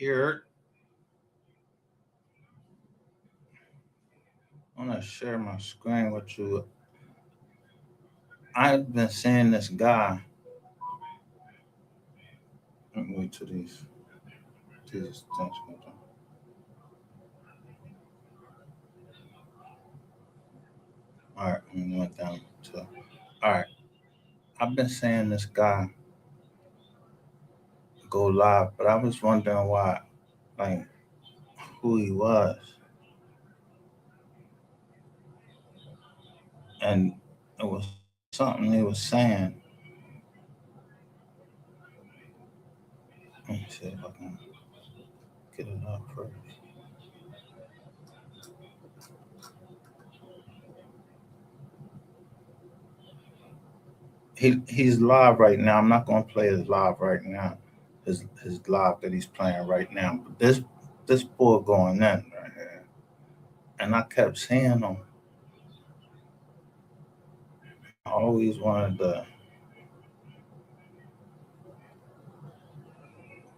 Here, I want to share my screen with you. I've been seeing this guy. Let me wait till these things go down. All right, let me went down to. All right, I've been seeing this guy go live, but I was wondering why, like, who he was, and it was something he was saying. Let me see if I can get it up first. He's live right now. I'm not gonna play his live right now, his live that he's playing right now. But this boy going in right here, and I kept seeing him. I always wanted to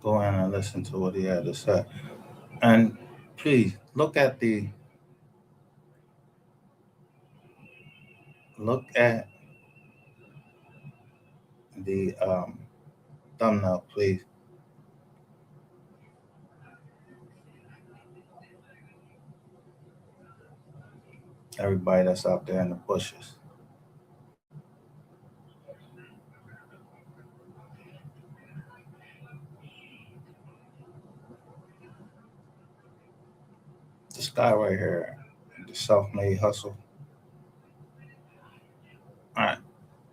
go in and listen to what he had to say. And please look at the thumbnail, please. Everybody that's out there in the bushes. This guy right here, the self-made hustle. I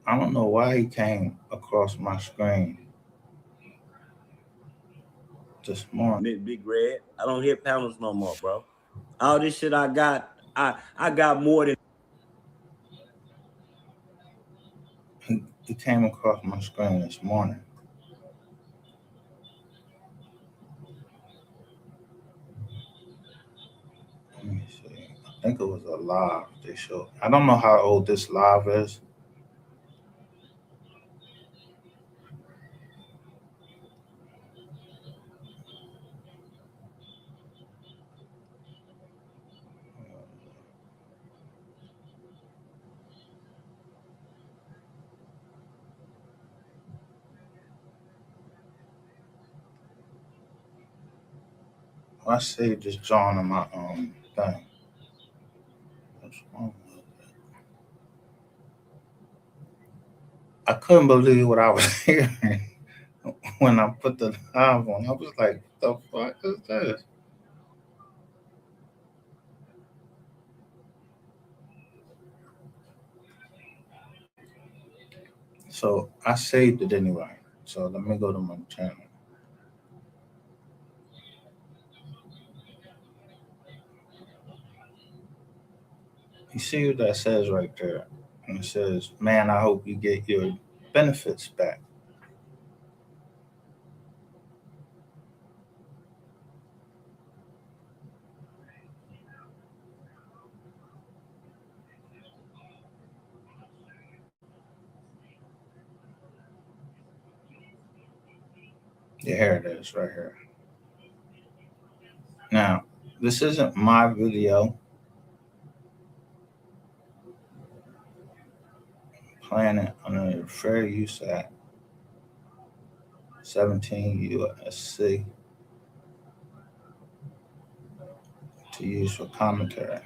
I don't know why he came across my screen this morning. Big Red. I don't hit panels no more, bro. All this shit I got more than. He came across my screen this morning. Let me see. I think it was a live they showed. I don't know how old this live is. I saved this John on my thing. What's wrong with it? I couldn't believe what I was hearing when I put the live on. I was like, the fuck is this? So I saved it anyway. So let me go to my channel. You see what that says right there? And it says, man, I hope you get your benefits back. Yeah, here it is right here. Now, this isn't my video. Playing it under the Fair Use Act 17 USC to use for commentary.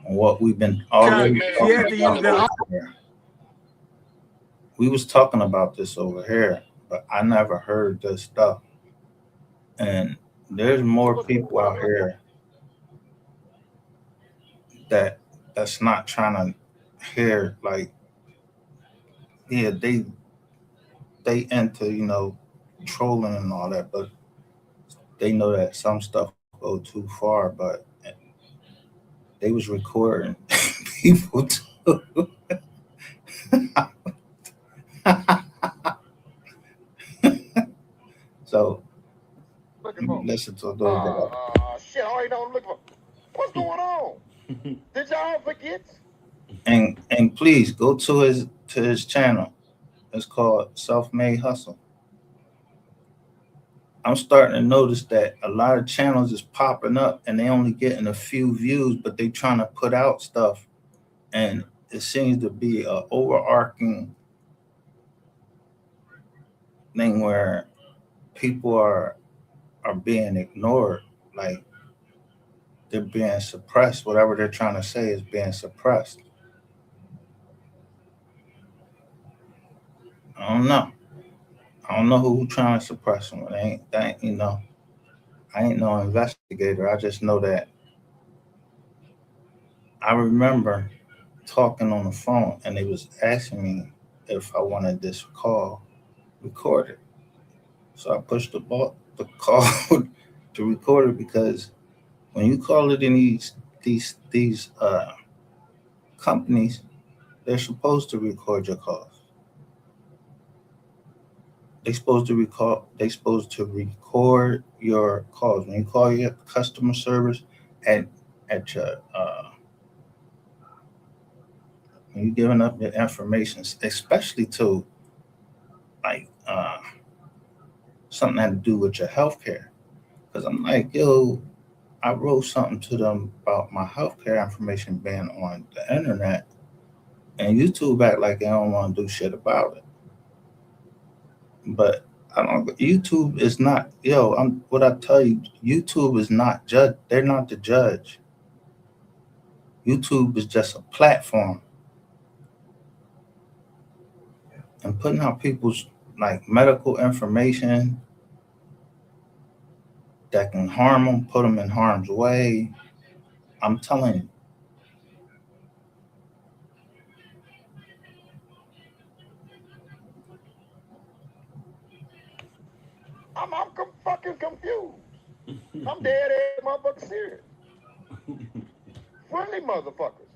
And what we've been already talking about here. We was talking about this over here, but I never heard this stuff. And there's more people out here that's not trying to hear, like, yeah, they into, trolling and all that, but they know that some stuff go too far. But they was recording people too. So listen to a little bit of it. Shit, I already know I'm looking for. What's going on? Did y'all forget? And please go to his channel. It's called Self Made Hustle. I'm starting to notice that a lot of channels is popping up and they only getting a few views, but they trying to put out stuff, and it seems to be a overarching thing where people are being ignored, like they're being suppressed. Whatever they're trying to say is being suppressed. I don't know. I don't know who trying to suppress them. I ain't no investigator. I just know that I remember talking on the phone and they was asking me if I wanted this call recorded. So I pushed the call to record it because when you call it in these companies, they're supposed to record your calls. They supposed to record your calls when you call your customer service at at your when you're giving up your information, especially to like something that had to do with your healthcare. Because I'm like, yo, I wrote something to them about my healthcare information being on the internet, and YouTube act like they don't want to do shit about it. But I don't. YouTube is not. Yo, I'm. What I tell you, YouTube is not judge. They're not the judge. YouTube is just a platform, and putting out people's like medical information that can harm them, put them in harm's way. I'm telling you, fucking confused. I'm dead ass motherfucker serious. Friendly motherfuckers.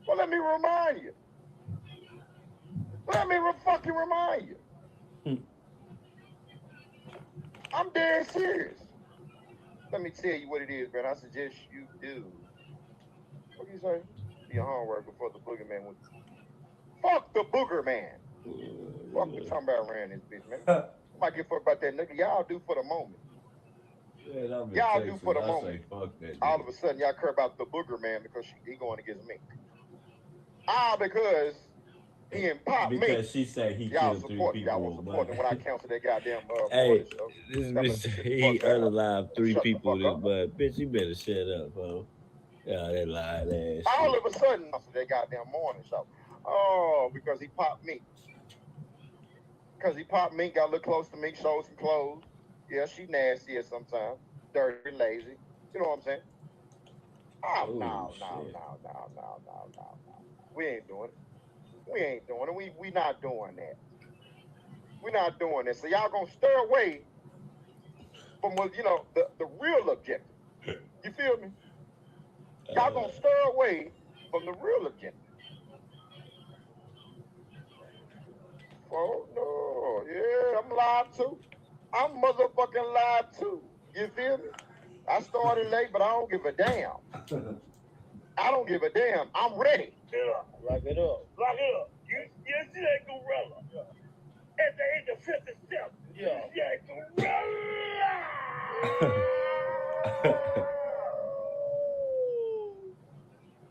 Well, let me remind you. Fucking remind you. I'm dead serious. Let me tell you what it is, man. I suggest you do. What do you say? Be a homework before the booger man went. Fuck the booger man. Fuck the talking about around this bitch, man. I might get fucked about that nigga. Y'all do for the moment. Y'all do for the moment. All of a sudden, y'all care about the booger man because he going against me. Because he and Pop because me. she said he Y'all killed 3 support. people. Y'all want to support him when I cancel that goddamn Hey, show. this bitch, he unalived 3 people this month. Bitch, you better shut up, bro. Yeah, that lied ass All shit. of a sudden, cancel that goddamn morning show. Oh, because he popped me. Because he popped me, got a little close to me, showed some clothes. Yeah, she nasty at sometimes. Dirty, lazy. You know what I'm saying? Oh, no. We ain't doing it. We not doing that. We not doing that. So y'all gonna stir away from what the real objective. You feel me? Y'all gonna stir away from the real objective. Oh no, yeah, I'm live too. I'm motherfucking live too. You feel me? I started late, but I don't give a damn. I don't give a damn. I'm ready. Yeah, lock it up. Lock it up. You see that gorilla? Yeah. At the age of 57. Yeah. Yeah, gorilla.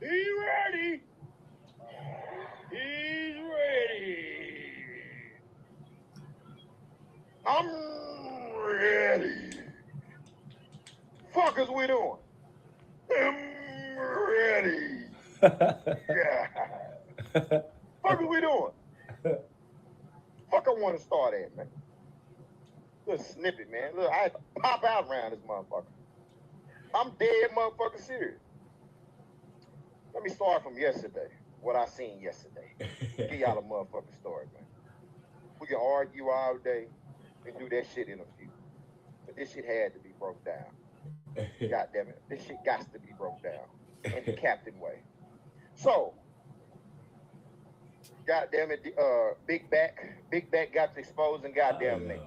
He ready. He's ready. I'm ready. Fuck is we doing? I'm ready. Yeah. Fuck is we doing? Fuck I want to start at, man. Little snippet, man. Look, I had to pop out around this motherfucker. I'm dead motherfucker serious. Let me start from yesterday. What I seen yesterday. Give y'all a motherfucking story, man. We can argue all day and do that shit in a few. But this shit had to be broke down. God damn it. This shit got to be broke down. In the captain way. So, God damn it, Big Back got to exposing goddamn me.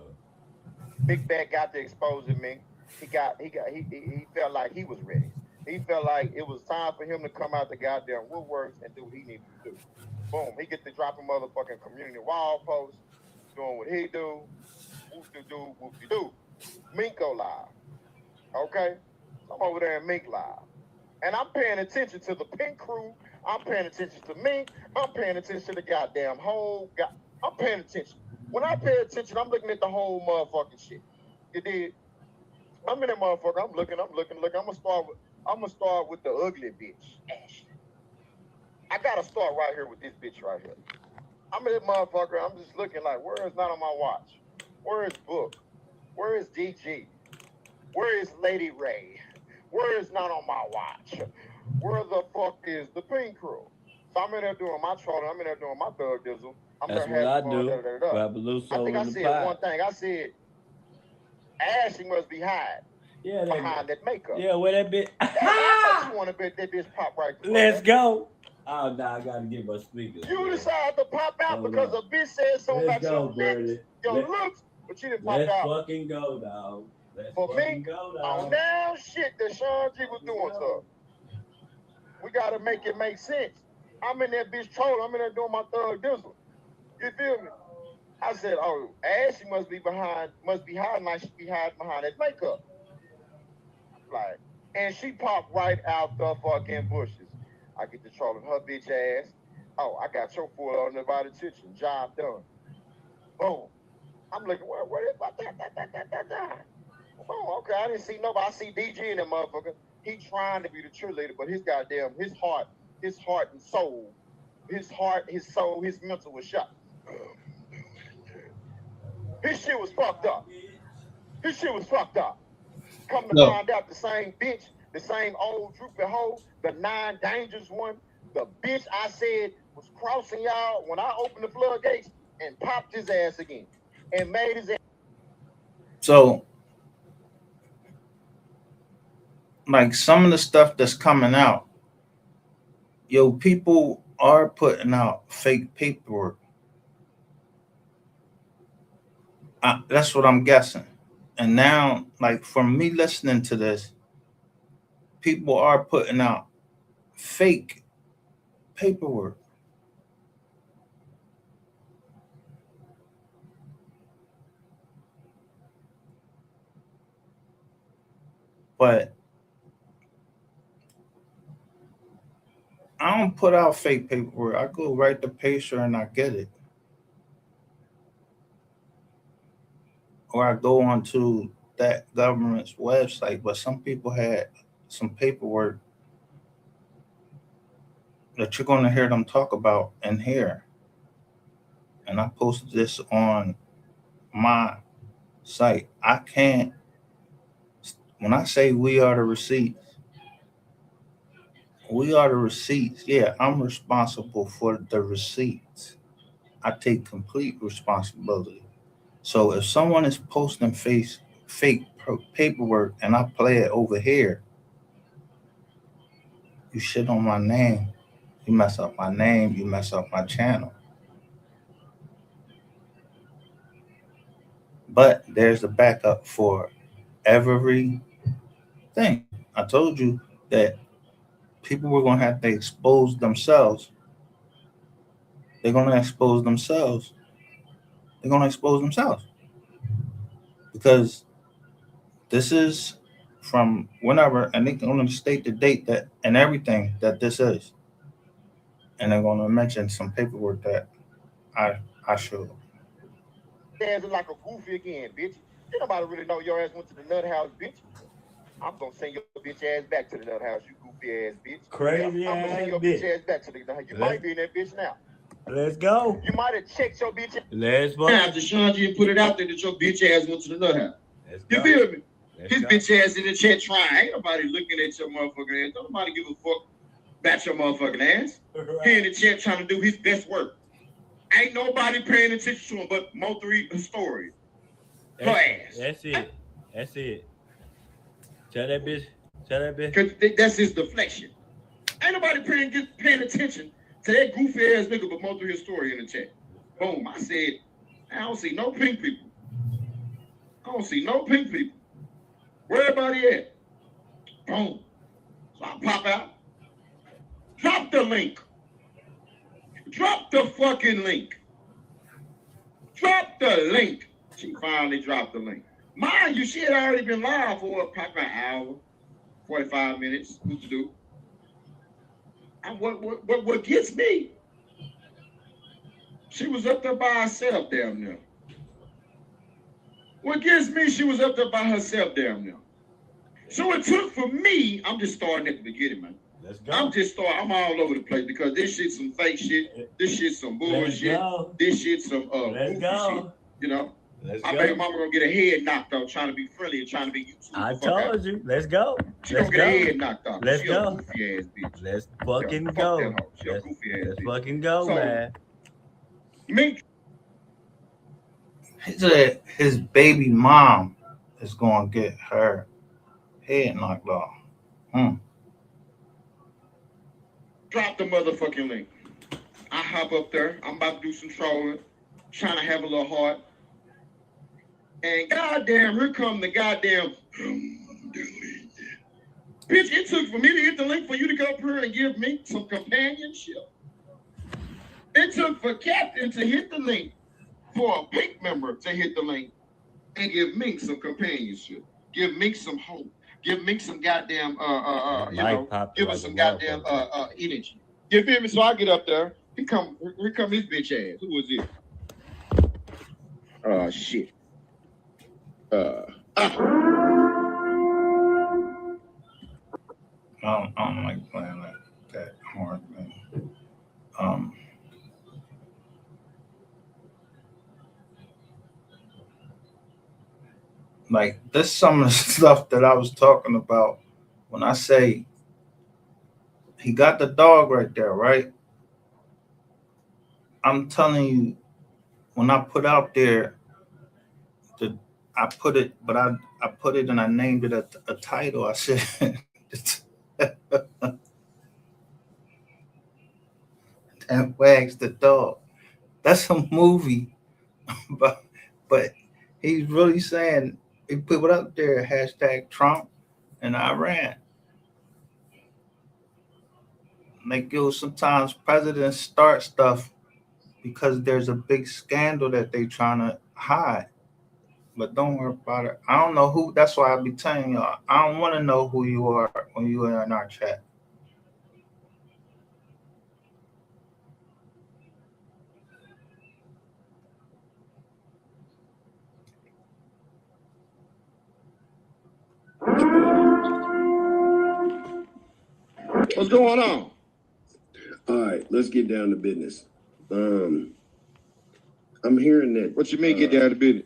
Big Back got to exposing me. He felt like he was ready. He felt like it was time for him to come out the goddamn woodworks and do what he needed to do. Boom, he get to dropping motherfucking community wall posts, doing what he do, whoop de do, whoop de do. Mink go live, okay? So I'm over there in Mink live, and I'm paying attention to the Pink crew. I'm paying attention to Mink. I'm paying attention to the goddamn whole. I'm paying attention. When I pay attention, I'm looking at the whole motherfucking shit. You did. I'm in that motherfucker. I'm looking. I'm gonna start with the ugly bitch. Ashley. I gotta start right here with this bitch right here. I'm in that motherfucker. I'm just looking like, where is not on my watch? Where is Book? Where is DG? Where is Lady Ray? Where is not on my watch? Where the fuck is the Pink crew? So I'm in there doing my trolling. I'm in there doing my thug dizzle. I'm That's there what I having fun. do. Grab a loose I think in I the said pot. one thing. I said, Ashley must be hiding behind that makeup. Yeah, where that bitch? I just want to bet that bitch pop right through. Let's go. Oh, nah, I gotta get my speakers. You decided to pop out because a bitch said something about your lips, your looks, but you didn't pop out. Let's fucking go, dog. For me, on damn shit that Sean G was doing stuff. We gotta make it make sense. I'm in that bitch trolling. I'm in there doing my thug dizzle. You feel me? I said, oh, Ashley must be hiding like she be hiding behind that makeup. Like, and she popped right out the fucking bushes. I get to trolling her bitch ass. Oh, I got your full undivided attention. Job done. Boom. I'm looking, what is that? Boom, okay, I didn't see nobody. I see DG in that motherfucker. He trying to be the cheerleader, but his heart and soul, his soul, his mental was shot. His shit was fucked up. Come to find out, the same bitch, the same old droopy hoe, the 9 dangerous one, the bitch I said was crossing y'all when I opened the floodgates and popped his ass again and made his ass. So, like some of the stuff that's coming out, people are putting out fake paperwork. That's what I'm guessing. And now, like from me listening to this, people are putting out fake paperwork. But I don't put out fake paperwork. I go right to Pacer and I get it. Or I go onto that government's website. But some people had some paperwork that you're going to hear them talk about in here. And I posted this on my site. I can't, when I say we are the receipts, yeah, I'm responsible for the receipts. I take complete responsibility. So if someone is posting fake paperwork and I play it over here, you shit on my name. You mess up my name, you mess up my channel. But there's a backup for everything. I told you that people were going to have to expose themselves. They're going to expose themselves. Because this is from whenever, and they're going to state the date that and everything that this is. And they're going to mention some paperwork that I showed. Ass like a goofy again, bitch. Ain't nobody really know your ass went to the nut house, bitch. I'm gonna send your bitch ass back to the nut house, you goofy ass bitch. Crazy I'm gonna send your bitch ass back to the nut house. You might be in that bitch now. Let's go. You might have checked your bitch ass. Let's go. After Sean G put it out there that your bitch ass went to the nut house. You feel me? His bitch ass in the chat trying. Ain't nobody looking at your motherfucking ass. Don't nobody give a fuck about your motherfucking ass. Right. He in the chat trying to do his best work. Ain't nobody paying attention to him but Mo3 historian. Her ass. That's it. Tell that bitch. Cause that's his deflection. Ain't nobody paying attention to that goofy ass nigga but Mo3 historian in the chat. Boom. I said, I don't see no pink people. Where everybody at? Boom. So So I pop out. Drop the link. Drop the fucking link. Drop the link. She finally dropped the link. Mind you, she had already been live for probably an hour, 45 minutes. What to do? And what gets me? She was up there by herself damn near. What gets me? She was up there by herself damn near. So it took for me. I'm just starting at the beginning, man. Let's go. I'm all over the place because this shit's some fake shit. This shit's some bullshit. This shit's some goofy shit. You know? My baby mama gonna get her head knocked off trying to be friendly and trying to be YouTube. I told you. Let's go. She gonna get her head knocked off. Let's she go. A goofy ass bitch. Let's fucking go. She a goofy ass Let's bitch. fucking go, So, man. Me. He said his baby mom is gonna get her head knocked off. Drop the motherfucking link. I hop up there. I'm about to do some trolling, trying to have a little heart. And goddamn, here come the goddamn bitch. It took for me to hit the link for you to come up here and give me some companionship. It took for Captain to hit the link, for a pink member to hit the link and give Mink some companionship. Give Mink some hope. Give Mink some goddamn give us some goddamn energy. You feel me? So I get up there. Here come his bitch ass. Who was it? Shit. I don't like playing that hard, man. Like this some of the stuff that I was talking about when I say he got the dog right there, right? I'm telling you, when I put out there, I put it and I named it a title. I said, "That wags the dog." That's a movie, but he's really saying he put it up there. Hashtag Trump and Iran. Like sometimes presidents start stuff because there's a big scandal that they trying to hide. But don't worry about it. I don't know who. That's why I be telling y'all. I don't want to know who you are when you are in our chat. What's going on? All right, let's get down to business. I'm hearing that. What you mean get down to business?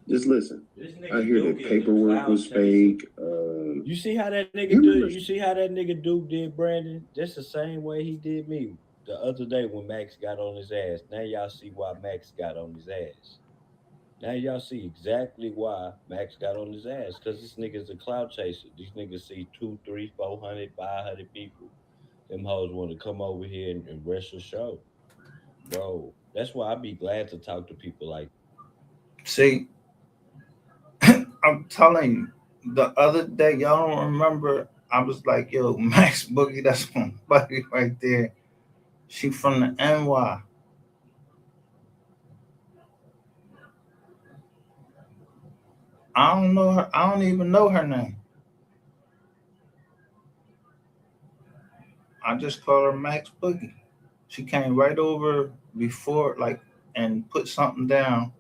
Just listen. I hear that paperwork was fake. You see how that nigga did? You see how that nigga Duke did Brandon? Just the same way he did me the other day when Max got on his ass. Now y'all see why Max got on his ass. Now y'all see exactly why Max got on his ass. Because this nigga's a cloud chaser. These niggas see 200, 300, 400, 500 people. Them hoes want to come over here and rush the show. Bro, that's why I be glad to talk to people like. See, I'm telling you, the other day, y'all don't remember, I was like, yo, Max Boogie, that's my buddy right there. She from the NY. I don't know her. I don't even know her name. I just call her Max Boogie. She came right over before, like, and put something down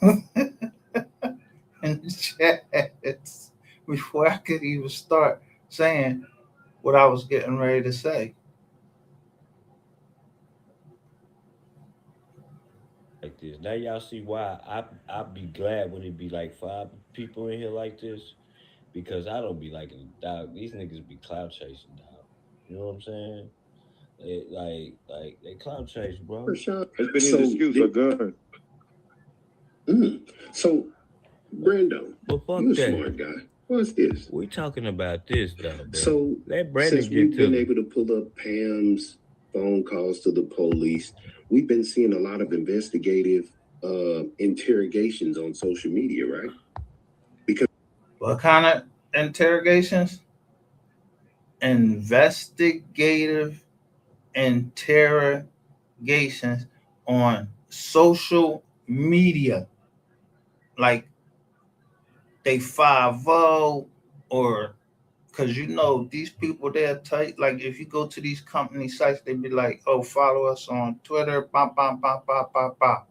in the chat before I could even start saying what I was getting ready to say. Like this. Now y'all see why I'd be glad when it be like 5 people in here like this, because I don't be liking dog. These niggas be cloud chasing, dog. You know what I'm saying? They cloud chase, bro. For sure. It's been his excuse for gun. So, Brando, But fuck you a that. smart guy. What's this? We talking about this though, bro. So, let Brandon since get we've to been it. able to pull up Pam's phone calls to the police, we've been seeing a lot of investigative interrogations on social media, right? Because What kind of interrogations? investigative interrogations on social media, like they 5-0, or because these people, they're tight. Like if you go to these company sites, they be like, oh, follow us on Twitter, bop, bop, bop, bop, bop, bop.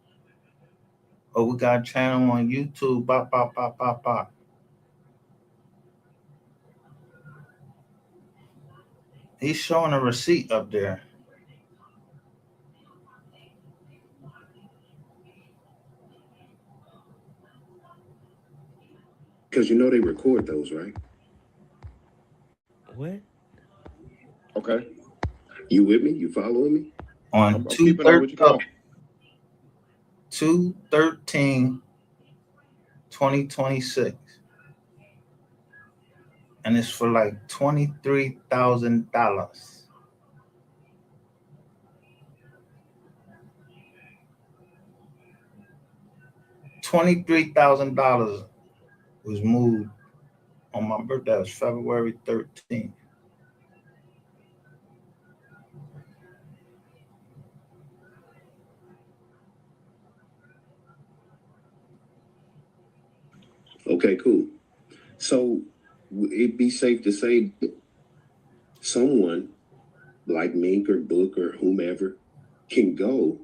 Oh, we got a channel on YouTube, bop, bop, bop, bop, bop. He's showing a receipt up there. Because they record those, right? What? Okay. You with me? You following me? On I'm keeping up with you. 2/13/2026. And it's for like $23,000. $23,000 was moved on my birthday. That was February 13th. Okay, cool. So it'd be safe to say someone like Mink or Book or whomever can go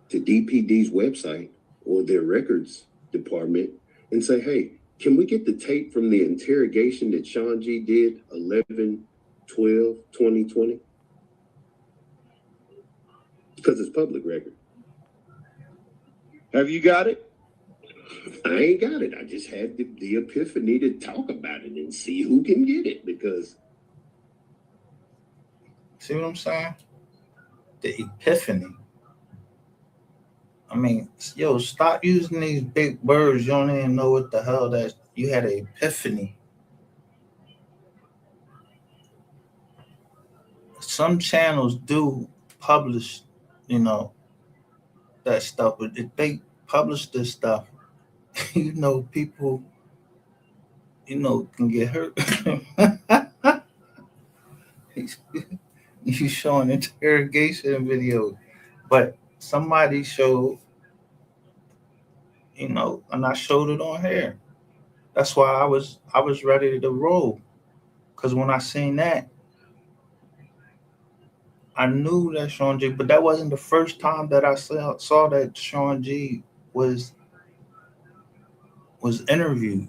to DPD's website or their records department and say, hey, can we get the tape from the interrogation that Sean G did 11/12/2020? Because it's public record. Have you got it? I ain't got it. I just had the epiphany to talk about it and see who can get it, because See what I'm saying? The epiphany. I mean, yo, stop using these big words. You don't even know what the hell that you had an epiphany. Some channels do publish, that stuff, but if they publish this stuff, people, can get hurt. You showing interrogation videos, but somebody showed, and I showed it on here. That's why I was ready to roll, because when I seen that, I knew that Sean G. But that wasn't the first time that I saw that Sean G. was interviewed.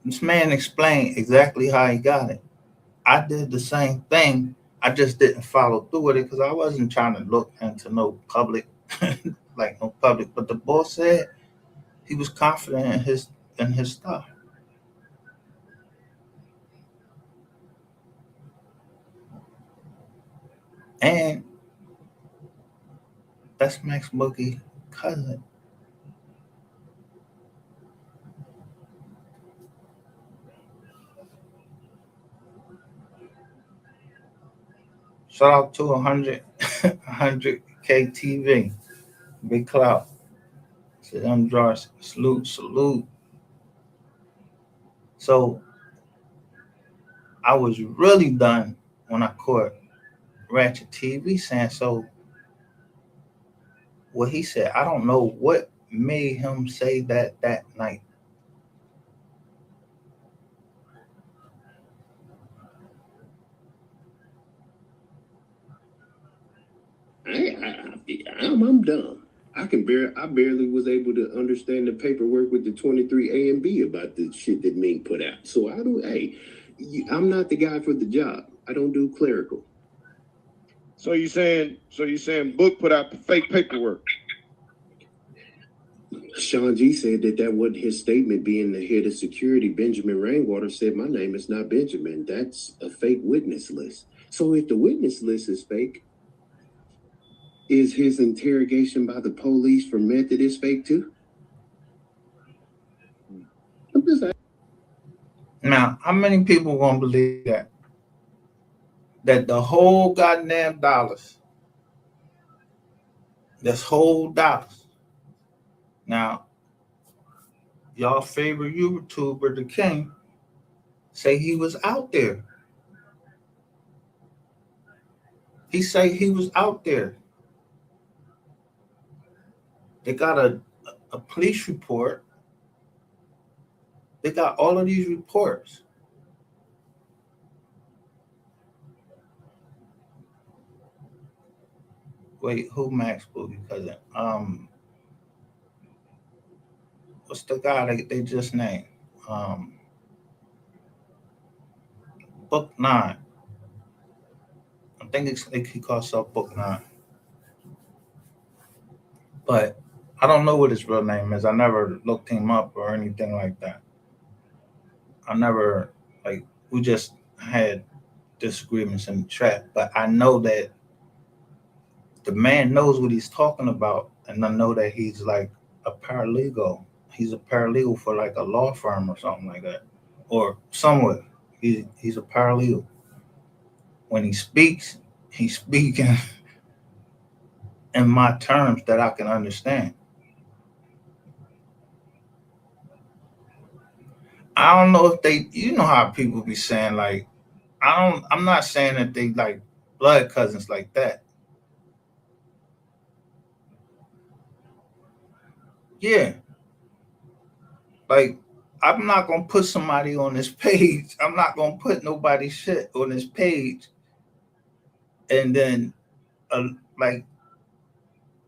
This man explained exactly how he got it. I did the same thing. I just didn't follow through with it because I wasn't trying to look into no public, like no public. But the boss said he was confident in his stuff. And that's Max Boogie's cousin. Shout out to 100K TV. Big Cloud. Said Josh, salute. So I was really done when I caught Ratchet TV saying so. What he said, I don't know what made him say that night. I'm dumb. I barely was able to understand the paperwork with the 23 A and B about the shit that Mink put out. So I'm not the guy for the job. I don't do clerical. So you saying Book put out the fake paperwork? Sean G said that wasn't his statement. Being the head of security, Benjamin Rainwater said, my name is not Benjamin. That's a fake witness list. So if the witness list is fake, is his interrogation by the police for Methodist fake too? I'm just asking. Now, how many people gonna believe that? That the whole goddamn dollars, this whole dollars. Now, y'all favorite YouTuber, the King, say he was out there He say he was out there. They got a police report. They got all of these reports. Wait, who Max Boogie cousin? What's the guy they just named? Um, Book 9. I think he calls himself Book 9. But I don't know what his real name is. I never looked him up or anything like that. I never, like, we just had disagreements in the chat. But I know that the man knows what he's talking about. And I know that he's like a paralegal. He's a paralegal for like a law firm or something like that. Or somewhere. He's a paralegal. When he speaks, he's speaking in my terms that I can understand. I don't know if they, you know how people be saying like, I'm not saying that they like blood cousins like that. Yeah. Like, I'm not going to put somebody on this page. I'm not going to put nobody's shit on this page and then like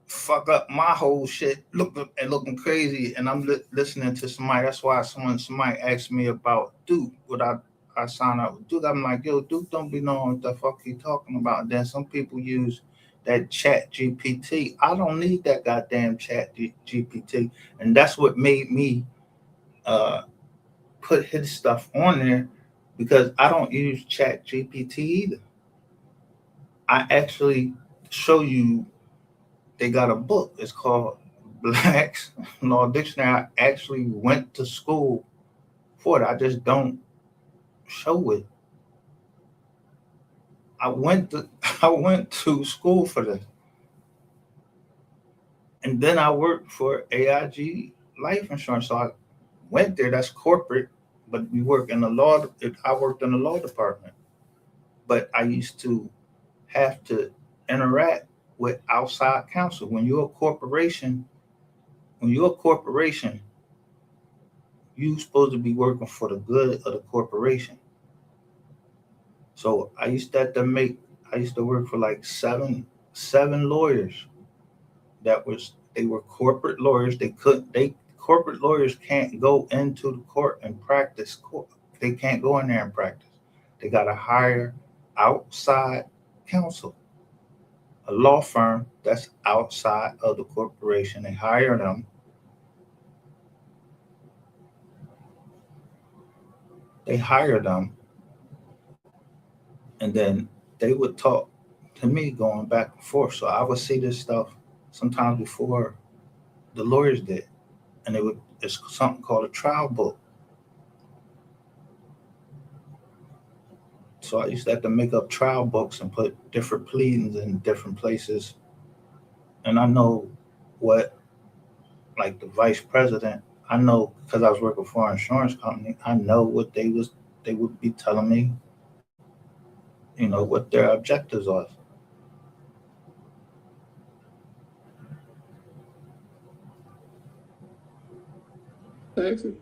fuck up my whole shit looking crazy, and I'm listening to somebody. That's why somebody asked me about Duke. Would I sign up with Duke? I'm like, yo, Duke don't be knowing what the fuck he talking about. Then some people use that Chat GPT. I don't need that goddamn Chat GPT, and that's what made me put his stuff on there, because I don't use Chat GPT either. I actually show you. They got a book. It's called Black's Law Dictionary. I actually went to school for it. I just don't show it. I went to school for this. And then I worked for AIG Life Insurance. So I went there. That's corporate, but we work in the law. I worked in the law department. But I used to have to interact with outside counsel. When you're a corporation, you're supposed to be working for the good of the corporation. So I used to work for like seven lawyers they were corporate lawyers. Corporate lawyers can't go into the court and practice court. They can't go in there and practice. They got to hire outside counsel, a law firm that's outside of the corporation. They hire them. And then they would talk to me going back and forth. So I would see this stuff sometimes before the lawyers did. And it's something called a trial book. So I used to have to make up trial books and put different pleadings in different places. And I know what, like the vice president, I know because I was working for an insurance company, I know what they would be telling me, what their objectives are. Taxing,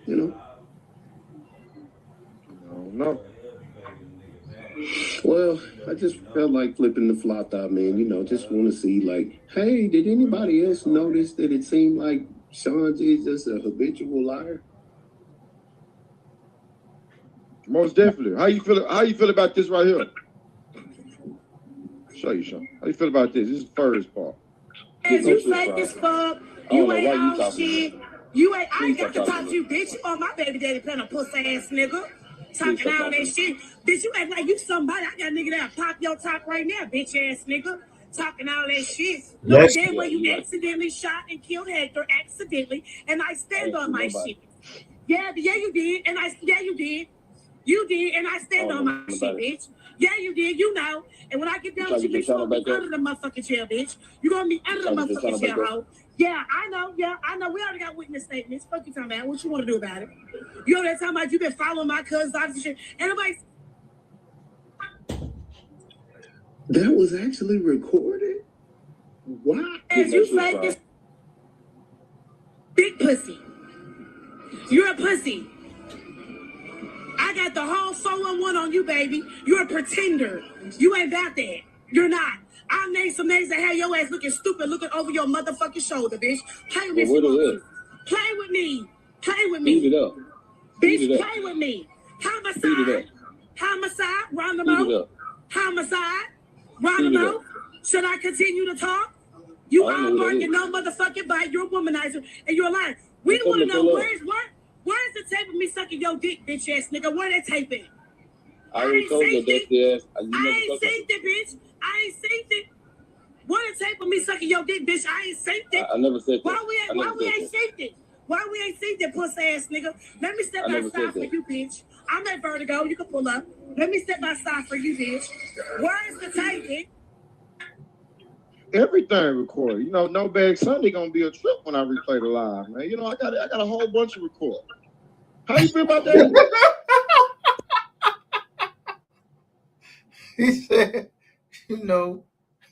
No. Well, I just felt like flipping the flop top, man. Just want to see, like, hey, did anybody else notice that it seemed like Sean is just a habitual liar? Most definitely. How you feel about this right here? Show you, Sean. How you feel about this? This is the first part. You fake as fuck. You ain't all shit. You ain't. I ain't got to talk to you, bitch. You on my baby daddy playing a pussy ass nigga. Talking all that shit. Bitch, you act like you somebody. I got a nigga that'll pop your top right now, bitch ass nigga. Talking all that shit. No damn well you accidentally shot and killed Hector accidentally, and I stand on my shit. Yeah, you did. You did. You did, and I stand on my shit, bitch. Yeah, you did. You know. And when I get down with you, bitch, you're gonna be under the motherfucking jail, bitch. You're gonna be under the motherfucking jail, hoe. Yeah, I know. Yeah, I know. We already got witness statements. Fuck you talking about. What you want to do about it? You know that talking about you been following my cousins, all this shit. Anybody's That was actually recorded? Why? As you say, this big pussy. You're a pussy. I got the whole 411 on you, baby. You're a pretender. You ain't about that. You're not. I'll name some names that have your ass looking stupid, looking over your motherfucking shoulder, bitch. Play with me. Play with me. Play with me. Beat it up. Bitch, play with me. Homicide. Homicide. Round the mouth. Homicide. Round the mouth. Should I continue to talk? You are barking no motherfucking bite. You're a womanizer and you're a liar. We want to know where's the tape of me sucking your dick, bitch ass nigga? Where that tape at? I ain't told you that ass. I ain't seen it, bitch. I ain't seen it. Where the tape of me sucking your dick, bitch? I ain't seen it. I never said that. Why we ain't seen it? Why we ain't seen that pussy ass nigga? Let me step outside for you, bitch. I'm at Vertigo. You can pull up. Let me step outside for you, bitch. Where is the tape, bitch? Everything recorded. You know, No Bag Sunday gonna be a trip when I replay the live, man. You know, I got a whole bunch of recordings. How you feel about that? He said, you know,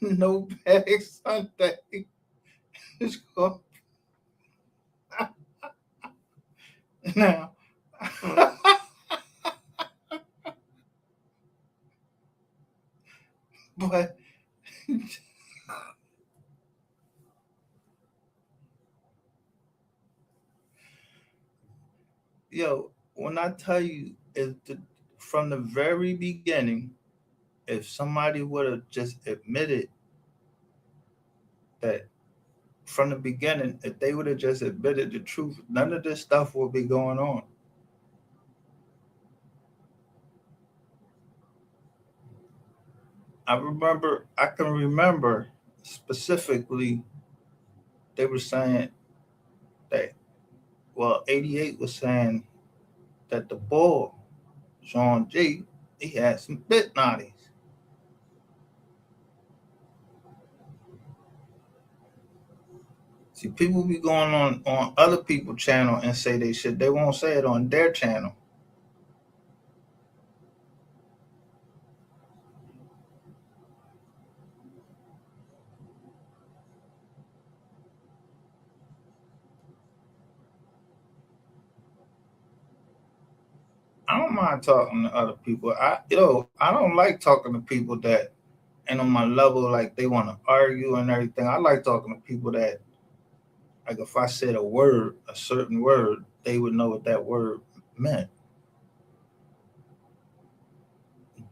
No Bag Sunday. It's going now. But yo, when I tell you, from the very beginning, if somebody would have just admitted that from the beginning, if they would have just admitted the truth, none of this stuff would be going on. I can remember specifically, they were saying that, 88 was saying that the bull, Sean G, he had some bit naughties. See, people be going on other people's channel and say they shit. They won't say it on their channel. I don't mind talking to other people. I don't like talking to people that ain't on my level, like they want to argue and everything. I like talking to people that, like, if I said a certain word, they would know what that word meant.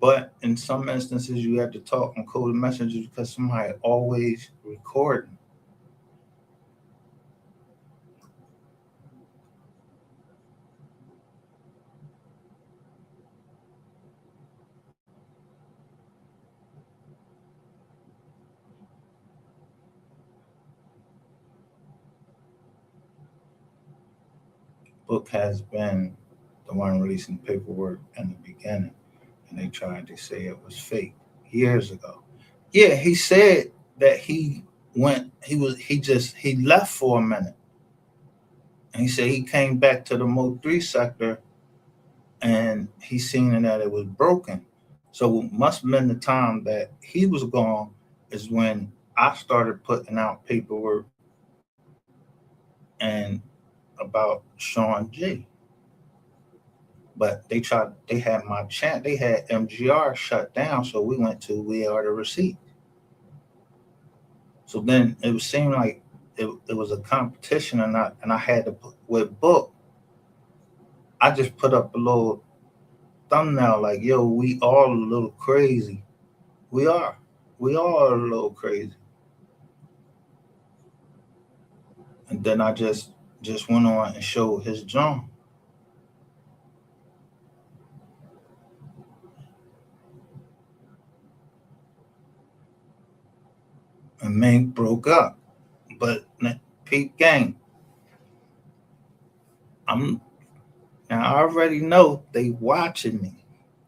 But in some instances, you have to talk on coded messages because somebody always recording. Book has been the one releasing paperwork in the beginning, and they tried to say it was fake years ago. Yeah, he said that he left for a minute, and he said he came back to the Mo 3 sector, and he seen that it was broken. So it must have been the time that he was gone is when I started putting out paperwork and about Sean G. But they had my chant, they had MGR shut down, so we went to We Are the Receipt. So then it seemed like it was a competition, and I had to put, with Book, I just put up a little thumbnail like, yo, we all a little crazy. We all a little crazy. And then I just went on and showed his drum. And Mink broke up. But Pete Gang, I already know they watching me.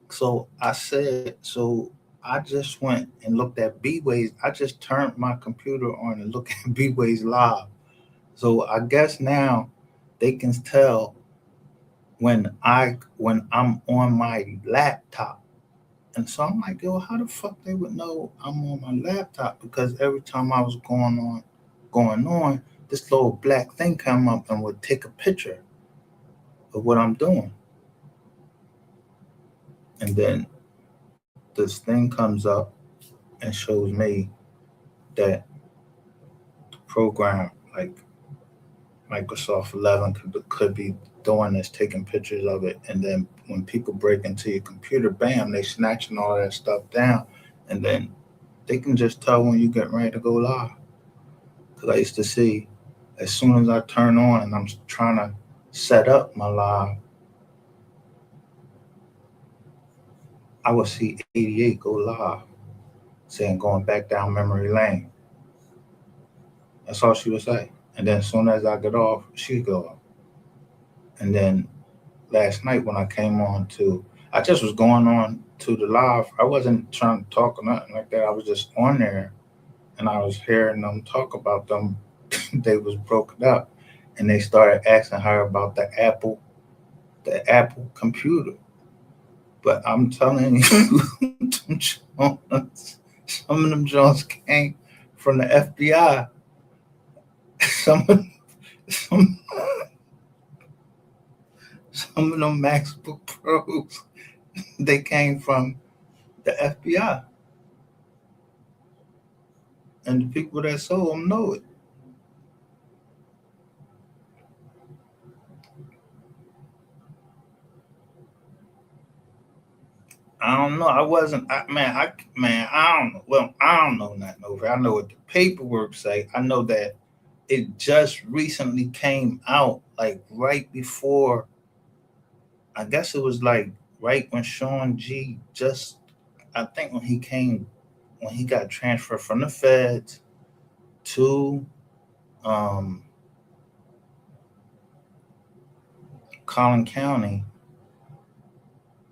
So I just went and looked at B-Ways. I just turned my computer on and looked at B-Ways live. So I guess now they can tell when I'm on my laptop. And so I'm like, yo, how the fuck they would know I'm on my laptop? Because every time I was going on, this little black thing come up and would take a picture of what I'm doing. And then this thing comes up and shows me that the program, like Microsoft 11, could be doing this, taking pictures of it. And then when people break into your computer, bam, they snatching all that stuff down. And then they can just tell when you get ready to go live. Because I used to see, as soon as I turn on and I'm trying to set up my live, I would see 88 go live, saying going back down memory lane. That's all she would say. And then as soon as I get off, she'd go off. And then last night when I came on I just was going on to the live. I wasn't trying to talk or nothing like that. I was just on there and I was hearing them talk about them. They was broken up and they started asking her about the Apple computer. But I'm telling you, some of them Jones came from the FBI. Some of some, some of them MacBook Pros, they came from the FBI. And the people that sold them know it. I don't know. I wasn't. I don't know. Well, I don't know nothing over. I know what the paperwork say. I know that it just recently came out, like right before. I guess it was like right when Sean G. just. I think when he got transferred from the feds to um, Collin County.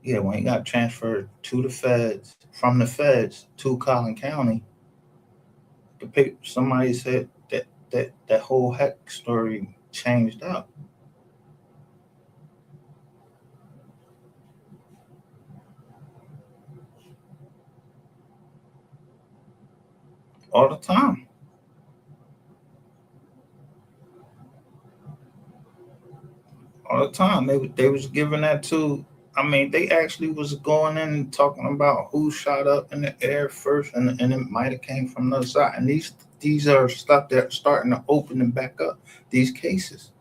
Yeah, when he got transferred to the feds, from the feds to Collin County, somebody said that whole heck story changed up all the time. All the time. They was giving that to. I mean, they actually was going in and talking about who shot up in the air first, and it might have came from the other side. And these are stuff that are starting to open and back up these cases.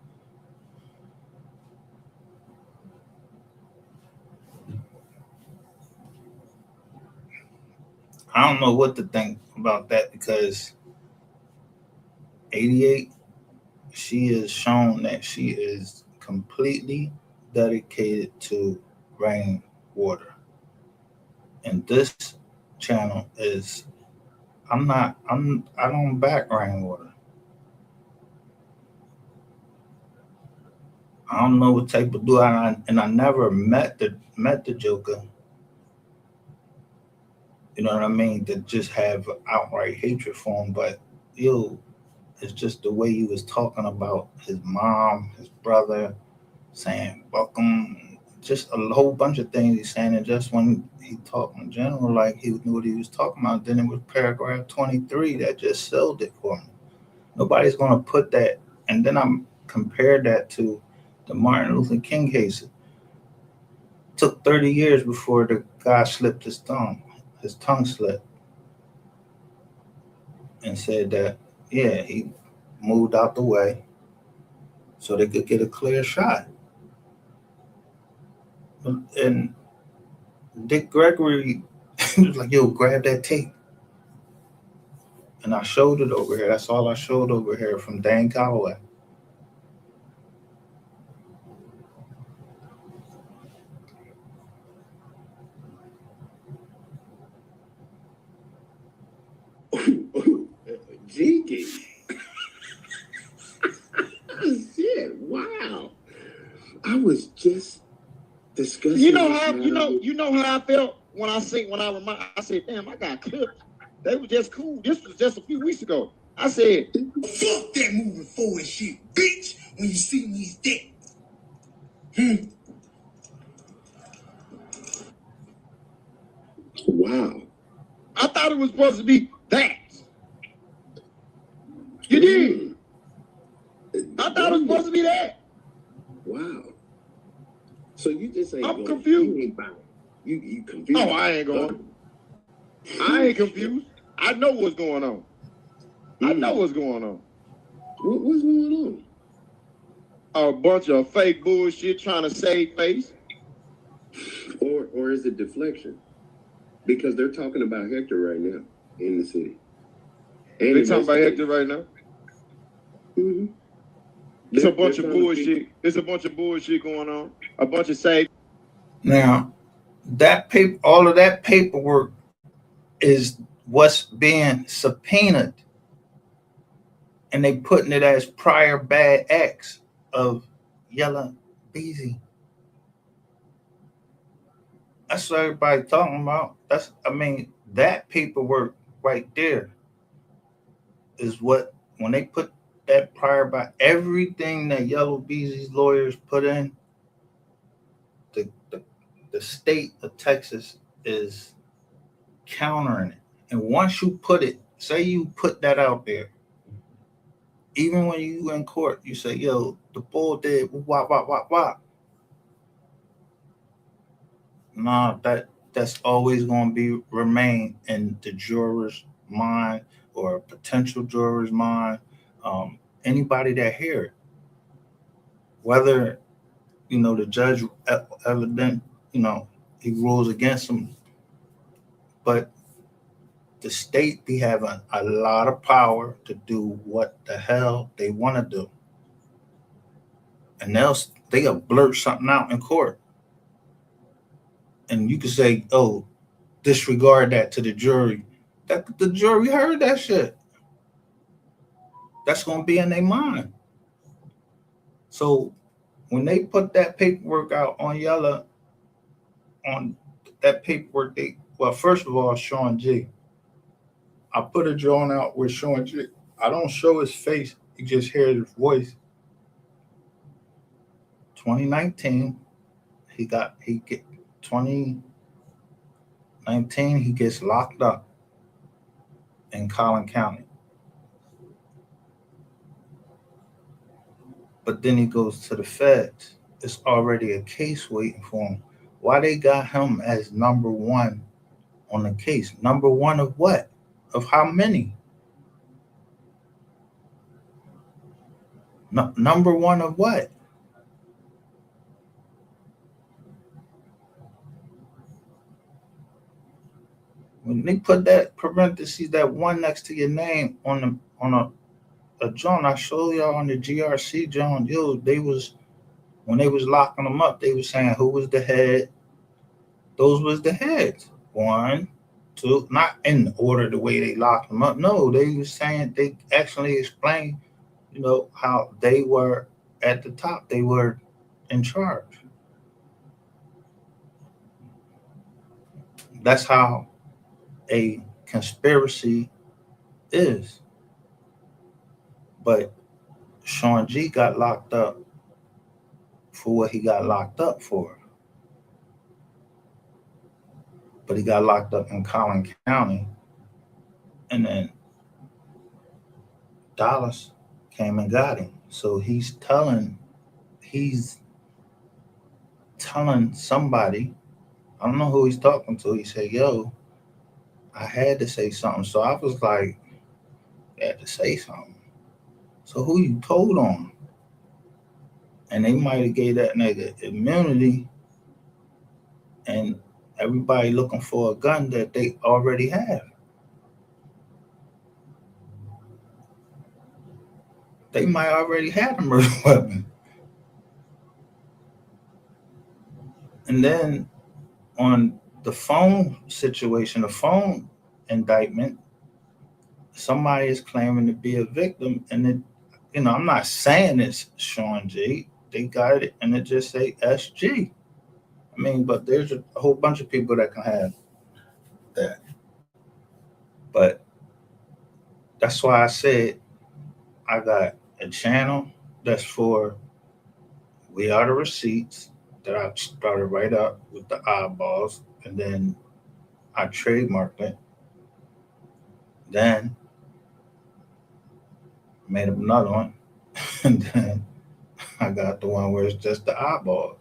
I don't know what to think about that because 88, she has shown that she is completely dedicated to rainwater. And this channel is I don't back rainwater. I don't know what type of do and I never met the Joker. You know what I mean? That just have outright hatred for him, but it's just the way he was talking about his mom, his brother, saying fuck him, just a whole bunch of things he's saying. And just when he talked in general, like he knew what he was talking about, then it was paragraph 23 that just sealed it for me. Nobody's going to put that. And then I'm compared that to the Martin Luther King case. It took 30 years before the guy slipped his tongue slipped, and said that, yeah, he moved out the way so they could get a clear shot. And Dick Gregory was like, yo, grab that tape. And I showed it over here. That's all I showed over here from Dan Calloway. Jinky. Shit, wow. I was just discussing. You know how I felt when I said, damn, I got clipped. They were just cool. This was just a few weeks ago. I said, fuck that moving forward shit, bitch. When you see me, he's dead. Wow. I thought it was supposed to be that. You did. I thought it was supposed to be that. Wow. So you just ain't I'm going. confused. You ain't buying. You confused. Oh, I ain't going. I ain't confused. I know what's going on. I know what's going on. What's going on? A bunch of fake bullshit trying to save face. Or is it deflection? Because they're talking about Hector right now in the city. And They're talking about Hector right now. Mm-hmm. It's a bunch of bullshit. It's a bunch of bullshit going on. A bunch of save. Now, that paper, all of that paperwork is what's being subpoenaed, and they putting it as prior bad acts of Yella Beezy. That's what everybody talking about. That paperwork right there is what, when they put that prior by everything that Yellow Beezy's lawyers put in, the state of Texas is countering it. And once you put it, say you put that out there, even when you in court, you say, yo, the bull did wop, wop, wop, wop. Nah, that's always going to be remain in the juror's mind or a potential juror's mind. Anybody that hear it, whether the judge evident, he rules against him, but the state be having a lot of power to do what the hell they want to do, and they'll blurt something out in court, and you can say, oh, disregard that to the jury. That the jury heard that shit. That's going to be in their mind. So when they put that paperwork out on Yella, on that paperwork, first of all, Sean G. I put a drawing out with Sean G. I don't show his face. You just hear his voice. 2019, he get 2019, he gets locked up in Collin County. But then he goes to the feds. It's already a case waiting for him. Why they got him as number one on the case? Number one of what? Of how many? No, number one of what? When they put that parentheses, that one next to your name on a John, I showed y'all on the GRC John, when they was locking them up, they was saying who was the head. Those was the heads. 1, 2, not in order the way they locked them up. No, they was saying, they actually explained, how they were at the top. They were in charge. That's how a conspiracy is. But Sean G got locked up for what he got locked up for. But he got locked up in Collin County. And then Dallas came and got him. So he's telling somebody, I don't know who he's talking to. He said, yo, I had to say something. So I was like, I had to say something. So who you told on? And they might have gave that nigga immunity, and everybody looking for a gun that they already have. They might already have a murder weapon. And then on the phone situation, the phone indictment, somebody is claiming to be a victim, and it, I'm not saying it's Sean G. They got it, and it just say SG. But there's a whole bunch of people that can have that. But that's why I said I got a channel that's for We Are the Receipts that I started right up with the eyeballs, and then I trademarked it. Then made up another one. And then I got the one where it's just the eyeballs,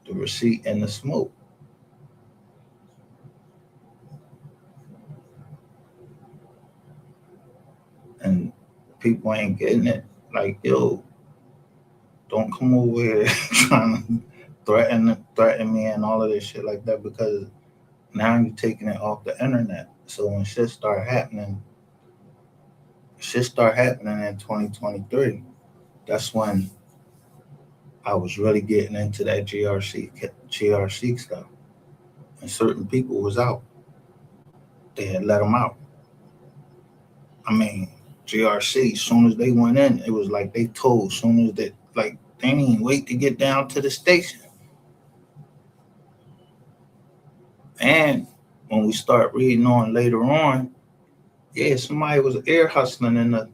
the receipt and the smoke. And people ain't getting it. Like, yo, don't come over here trying to threaten me and all of this shit like that, because now you're taking it off the internet. So when shit start happening in 2023, that's when I was really getting into that GRC stuff. And certain people was out. They had let them out. I mean, GRC, as soon as they went in, it was like they told, as soon as they, like, they didn't even wait to get down to the station. And when we start reading on later on, yeah, somebody was ear hustling in the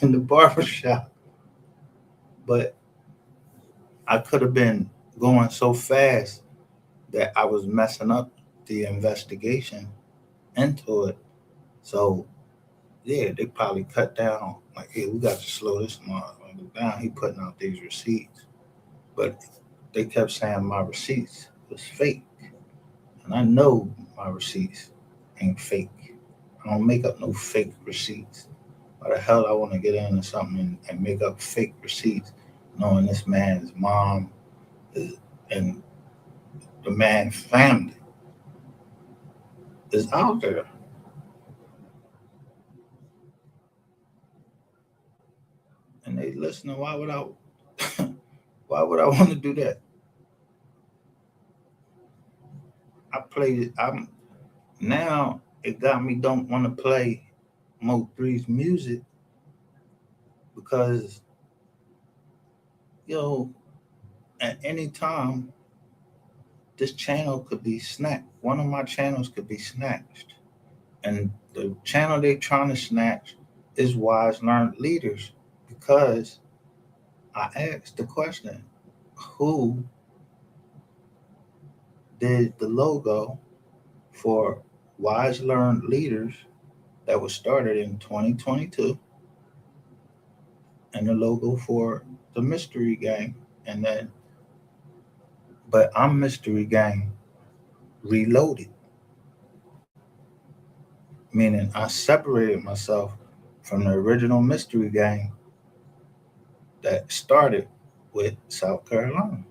in the barbershop. But I could have been going so fast that I was messing up the investigation into it. So yeah, they probably cut down, like, hey, we got to slow this motherfucker down. He putting out these receipts. But they kept saying my receipts was fake. And I know my receipts ain't fake. I don't make up no fake receipts. Why the hell I want to get into something and make up fake receipts, knowing this man's mom and the man's family is out there. And they listening. Why would I want to do that? I played it. Now it got me don't want to play Mo 3's music because, yo, at any time this channel could be snatched. One of my channels could be snatched. And the channel they're trying to snatch is Wise Learned Leaders, because I asked the question, who did the logo for Wise Learned Leaders that was started in 2022 and the logo for the Mystery Gang? And then, but I'm Mystery Gang Reloaded, meaning I separated myself from the original Mystery Gang that started with South Carolina.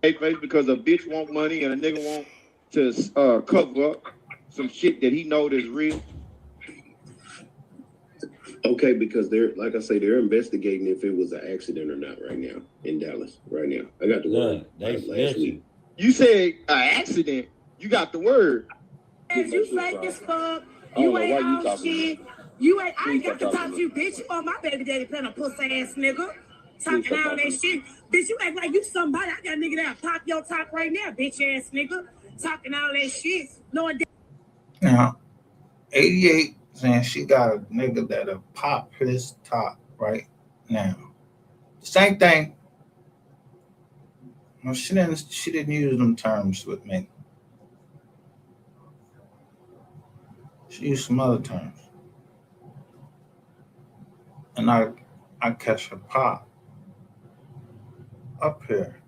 Face because a bitch want money and a nigga want to cover up some shit that he know is real. Okay, because they're, like I say, they're investigating if it was an accident or not right now in Dallas. Right now, I got the word last week. You said an accident. You got the word. You fake as fuck. You ain't all shit. You ain't. I ain't got to talk to you, bitch. You on my baby daddy plan a pussy ass nigga. Talking all that shit. Bitch, you act like you somebody. I got a nigga that pop your top right now, bitch ass nigga. Talking all that shit. Knowing that. Now, 88 saying she got a nigga that'll pop his top right now. Same thing. No, she didn't use them terms with me. She used some other terms. And I catch her pop up here.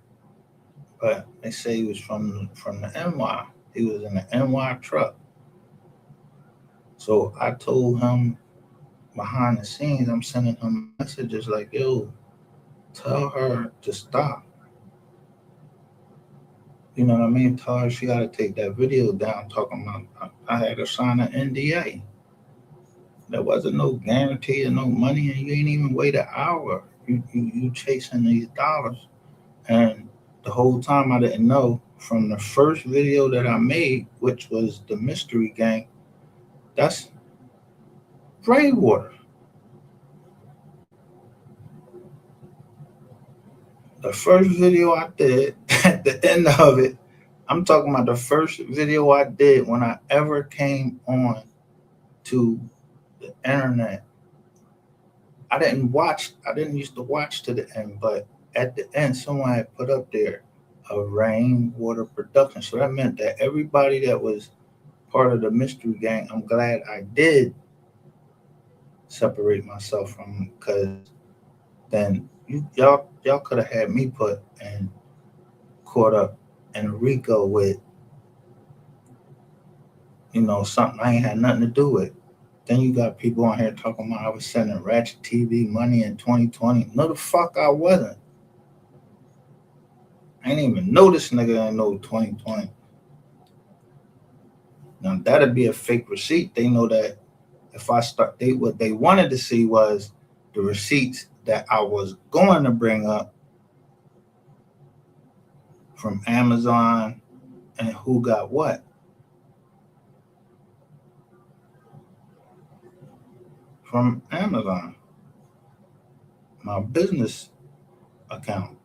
But they say he was from the NY. He was in the NY truck. So I told him behind the scenes, I'm sending him messages like, yo, tell her to stop. You know what I mean? Tell her she got to take that video down talking about I had her sign an NDA. There wasn't no guarantee of no money, and you ain't even wait an hour. You chasing these dollars. And the whole time I didn't know, from the first video that I made, which was the Mystery Gang, that's Greywater. The first video I did, at the end of it, I'm talking about the first video I did when I ever came on to the internet I didn't used to watch to the end, but at the end, someone had put up there a rainwater production. So that meant that everybody that was part of the mystery gang, I'm glad I did separate myself from them, because then y'all could have had me put and caught up in RICO with, something I ain't had nothing to do with. Then you got people on here talking about I was sending Ratchet TV money in 2020. No, the fuck I wasn't. I ain't even know this nigga in no 2020. Now that'd be a fake receipt. They know that if I start, what they wanted to see was the receipts that I was going to bring up from Amazon and who got what. From Amazon, my business account.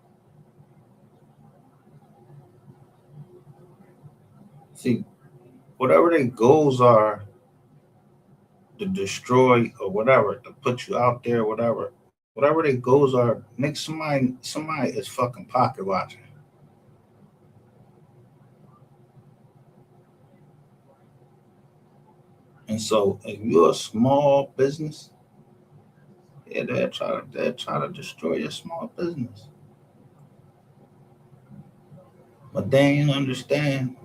See, whatever their goals are to destroy or whatever, to put you out there, whatever their goals are, Nick, somebody is fucking pocket watching. And so if you're a small business, yeah, they'll try to destroy your small business. But they ain't understand.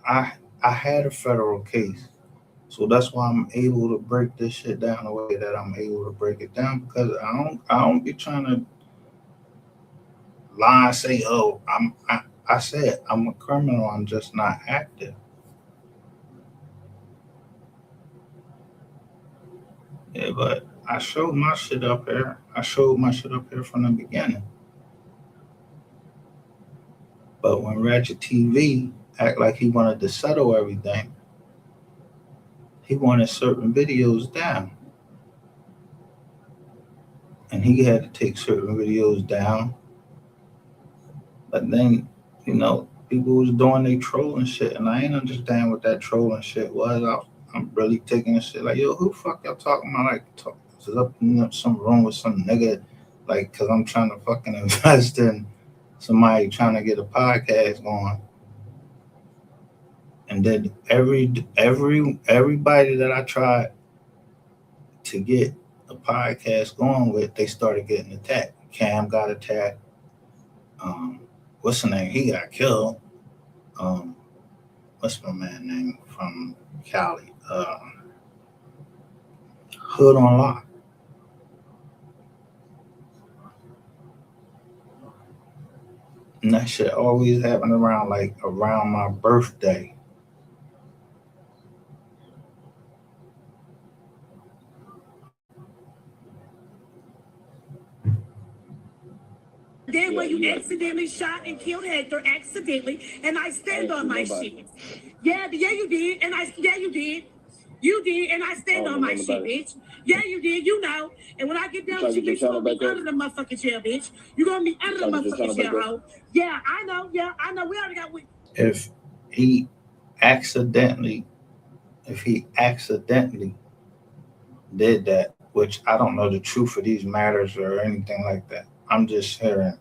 I had a federal case. So that's why I'm able to break this shit down the way that I'm able to break it down, because I don't be trying to lie and say, oh, I said I'm a criminal, I'm just not active. Yeah, but I showed my shit up here. From the beginning. But when Ratchet TV act like he wanted to settle everything, he wanted certain videos down. And he had to take certain videos down. But then, people was doing their trolling shit, and I ain't understand what that trolling shit was. I'm really taking this shit like, yo, who the fuck y'all talking about? Like, up in some room with some nigga, like, because I'm trying to fucking invest in somebody trying to get a podcast going. And then everybody that I tried to get a podcast going with, they started getting attacked. Cam got attacked. What's the name? He got killed. What's my man name from Cali? Hood on Lock. And that shit always happened around my birthday. Then when you accidentally shot and killed Hector accidentally, and I stand on my shit. Yeah, you did, and you did. You did, and I stand on my shit, bitch. Yeah, you did, And when I get down with you, bitch, you're gonna be under the motherfucking jail, bitch. You're gonna be under the motherfucking jail, hoe. Yeah, I know. We already got. If he accidentally did that, which I don't know the truth of these matters or anything like that. I'm just hearing.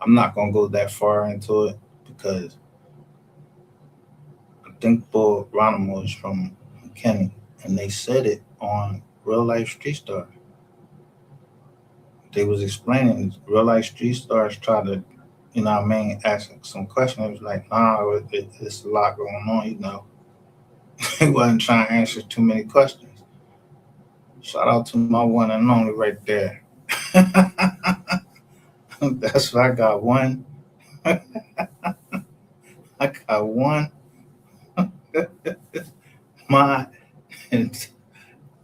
I'm not gonna go that far into it because I think Bull Ronimo is from Kenny, and they said it on Real Life Street Star. They was explaining Real Life Street Stars tried to, asking some questions. It was like, nah, it's a lot going on, He wasn't trying to answer too many questions. Shout out to my one and only right there. That's what I got one. I got one. And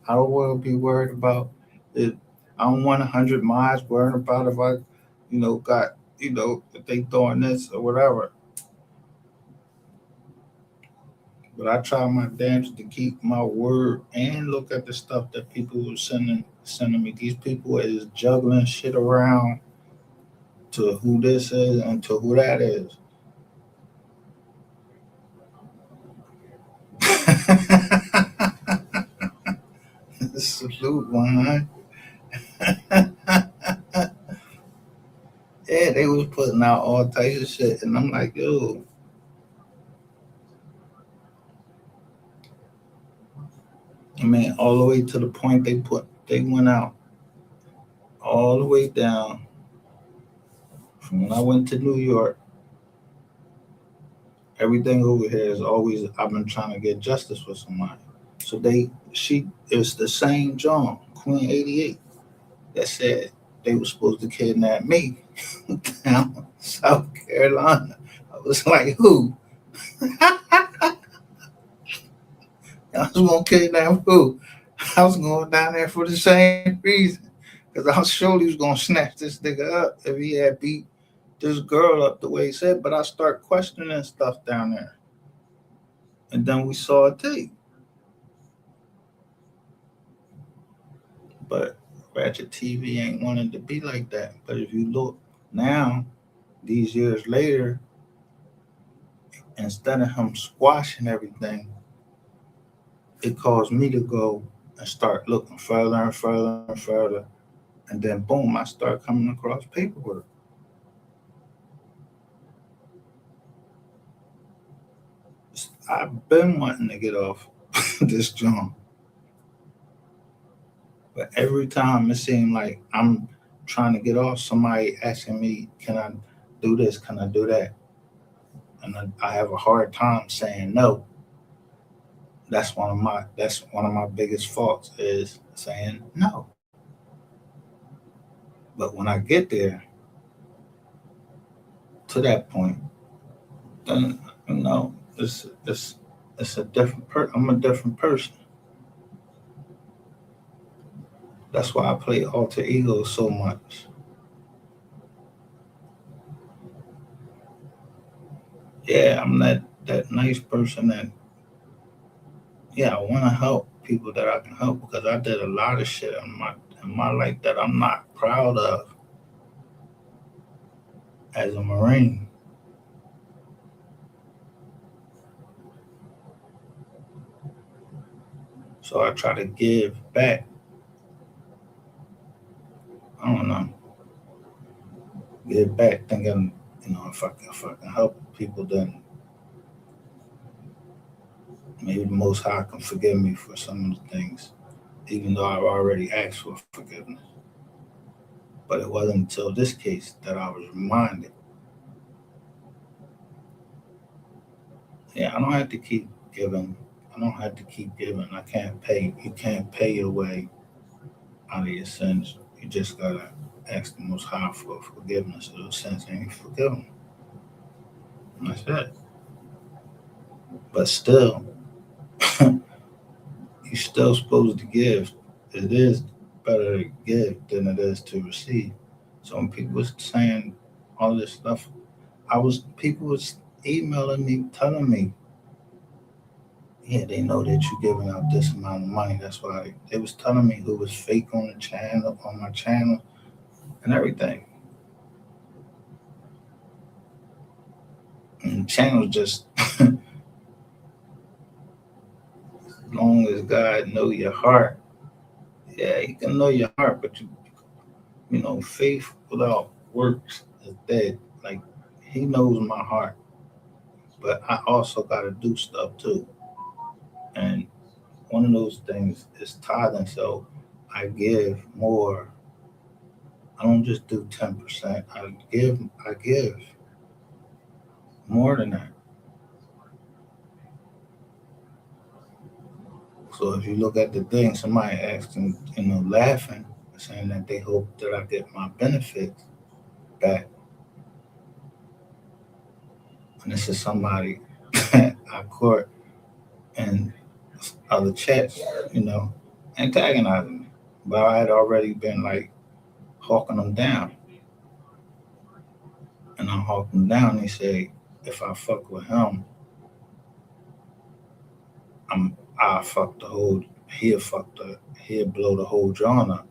I don't want to be worried about it. I don't want 100 miles worried about if I, got, if they throwing this or whatever. But I try my damnedest to keep my word and look at the stuff that people were sending me. These people is juggling shit around to who this is and to who that is. Salute 100. Yeah, they was putting out all types of shit, and I'm like, yo. I mean, all the way to the point they went out all the way down from when I went to New York. Everything over here is always I've been trying to get justice for somebody. So it's the same John, Queen 88, that said they were supposed to kidnap me down in South Carolina. I was like, who? I was gonna kidnap who? I was going down there for the same reason. Because I was sure he was gonna snatch this nigga up if he had beat this girl up the way he said. But I start questioning stuff down there. And then we saw a tape. But Ratchet TV ain't wanted to be like that. But if you look now, these years later, instead of him squashing everything, it caused me to go and start looking further and further and further. And then boom, I start coming across paperwork. I've been wanting to get off this joint. But every time it seemed like I'm trying to get off, somebody asking me, can I do this? Can I do that? And I have a hard time saying no. That's one of my biggest faults is saying no. But when I get there to that point, then it's a different I'm a different person. That's why I play alter ego so much. Yeah, I'm that nice person that I want to help people that I can help because I did a lot of shit in my life that I'm not proud of as a Marine. So I try to give back. I don't know. Give back thinking, if I can help people, then maybe the Most High can forgive me for some of the things, even though I've already asked for forgiveness. But it wasn't until this case that I was reminded. Yeah, I don't have to keep giving. I can't pay. You can't pay your way out of your sins. You just gotta ask the Most High for forgiveness of those sins, and you forgive them. And that's it. But still, you're still supposed to give. It is better to give than it is to receive. So when people was saying all this stuff, people was emailing me, telling me, yeah, they know that you're giving out this amount of money. That's why they was telling me who was fake on my channel, and everything. And the channel just, as long as God know your heart, yeah, He can know your heart, but faith without works is dead. Like He knows my heart, but I also got to do stuff too. And one of those things is tithing. So I give more. I don't just do 10%. I give more than that. So if you look at the thing, somebody asked them, laughing, saying that they hope that I get my benefits back. And this is somebody that I caught in other chats, antagonizing me. But I had already been like hawking them down. And I hawked them down. They say, if I fuck with him, he'll blow the whole John up.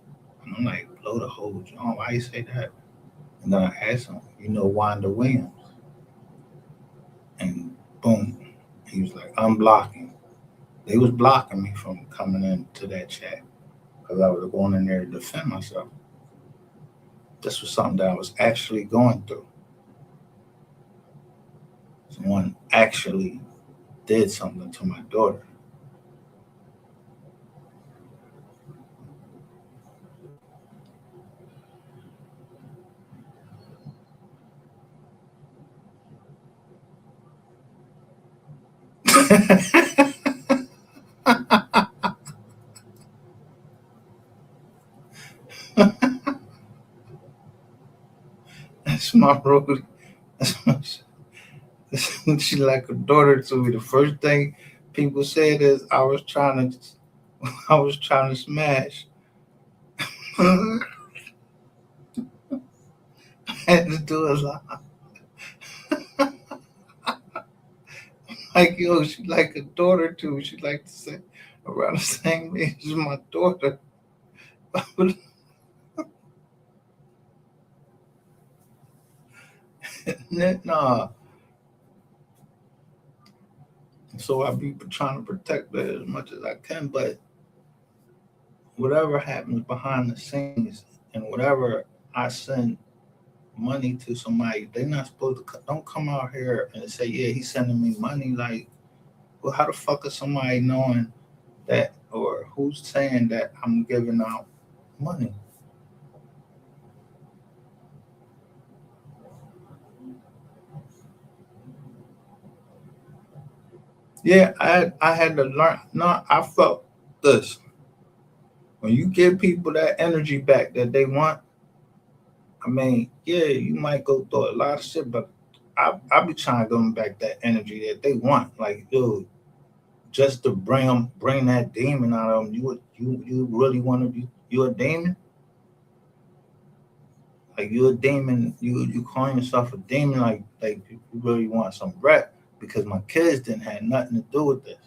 And I'm like, blow the whole John? Why you say that? And then I asked him, Wanda Williams? And boom, he was like, unblocking. They was blocking me from coming into that chat. because I was going in there to defend myself. This was something that I was actually going through. Someone actually did something to my daughter. That's my road. She like a daughter to me. The first thing people said is I was trying to smash. I had to do a lot. Like yo, she like a daughter to me. She like to say around the same age as my daughter. Nah. So I be trying to protect her as much as I can, but whatever happens behind the scenes and whatever I send money to somebody, they're not supposed to don't come out here and say, yeah, he's sending me money. Like, well, how the fuck is somebody knowing that, or who's saying that I'm giving out money? Yeah, I had to learn. No, I felt this. When you give people that energy back that they want, I mean, yeah, you might go through a lot of shit, but I be trying to give them back that energy that they want. Like, yo, just to bring that demon out of them. You really want to be you a demon? Like you a demon? You calling yourself a demon? Like you really want some rep? Because my kids didn't have nothing to do with this.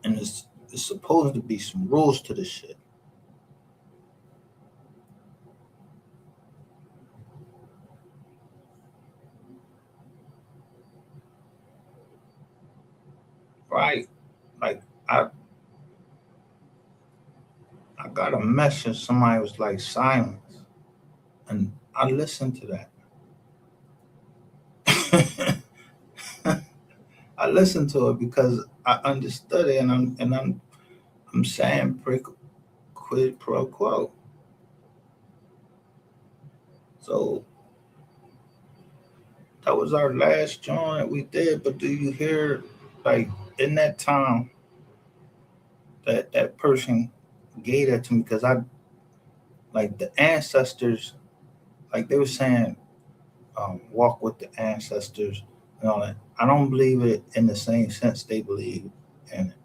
And it's supposed to be some rules to this shit. Right? Like I got a message, somebody was like silence. And I listened to that. I listened to it because I understood it, and I'm saying quid pro quo. So that was our last joint we did. But do you hear, like, in that time that person gave that to me? Because I, like, the ancestors, like they were saying, walk with the ancestors and all that. I don't believe it in the same sense they believe in it.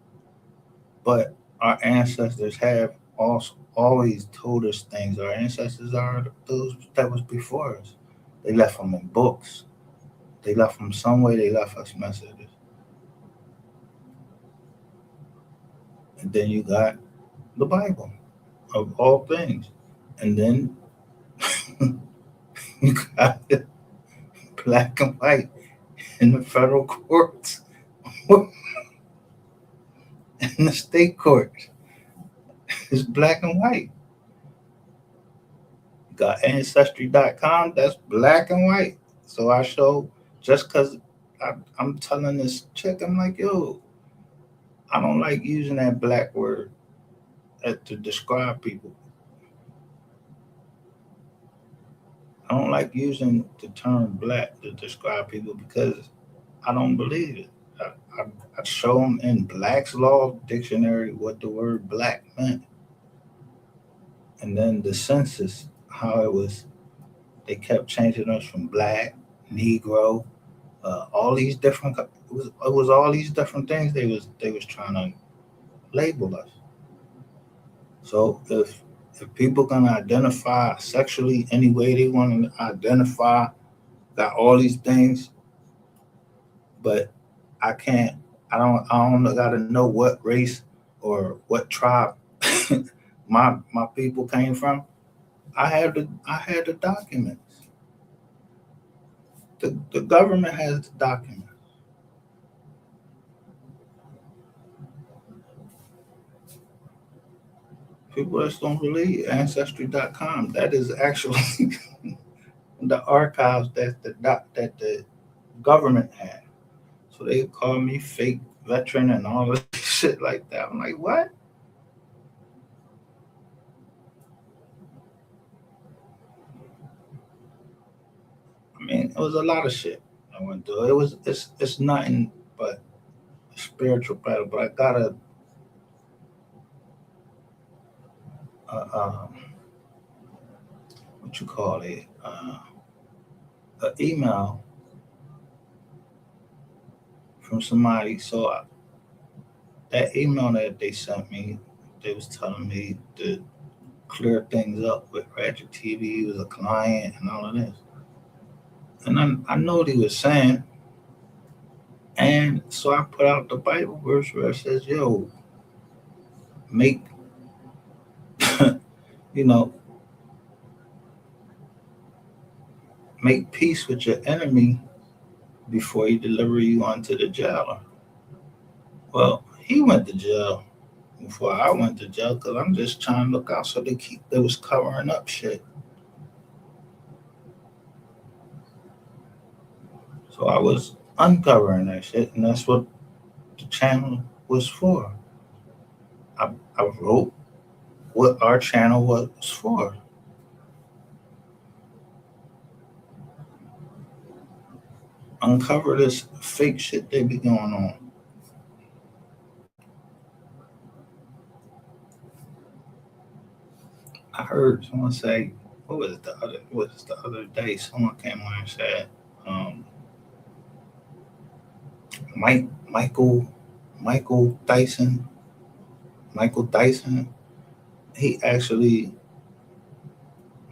But our ancestors have also always told us things. Our ancestors are those that was before us. They left them in books. They left them some way. They left us messages. And then you got the Bible of all things. And then you got it black and white in the federal courts in the state courts. It's black and white. You got ancestry.com, that's black and white. So I show just because I'm telling this chick, I'm like, yo, I don't like using that black word to describe people. I don't like using the term black to describe people because I don't believe it. I show them in Black's Law Dictionary what the word black meant. And then the census, how it was, they kept changing us from black, Negro, all these different. It was all these different things they was trying to label us. So if people can identify sexually any way they want to identify, got all these things, but I can't. I don't got to know what race or what tribe my people came from. I had the documents. The government has the documents. People that don't believe Ancestry.com, that is actually the archives that the government had. So they call me fake veteran and all this shit like that. I'm like, what? I mean, it was a lot of shit I went through. It's nothing but a spiritual battle. But I got a what you call it, an email from somebody. So that email that they sent me, they was telling me to clear things up with Ratchet TV. He was a client and all of this. And I know what he was saying. And so I put out the Bible verse where it says, yo, make, you know, make peace with your enemy before he deliver you onto the jailer. Well, he went to jail before I went to jail because I'm just trying to look out. So they was covering up shit. So I was uncovering that shit, and that's what the channel was for. I wrote what our channel was for. Uncover this fake shit they be going on. I heard someone say, what was the other day? Someone came on and said, Michael Dyson, he actually,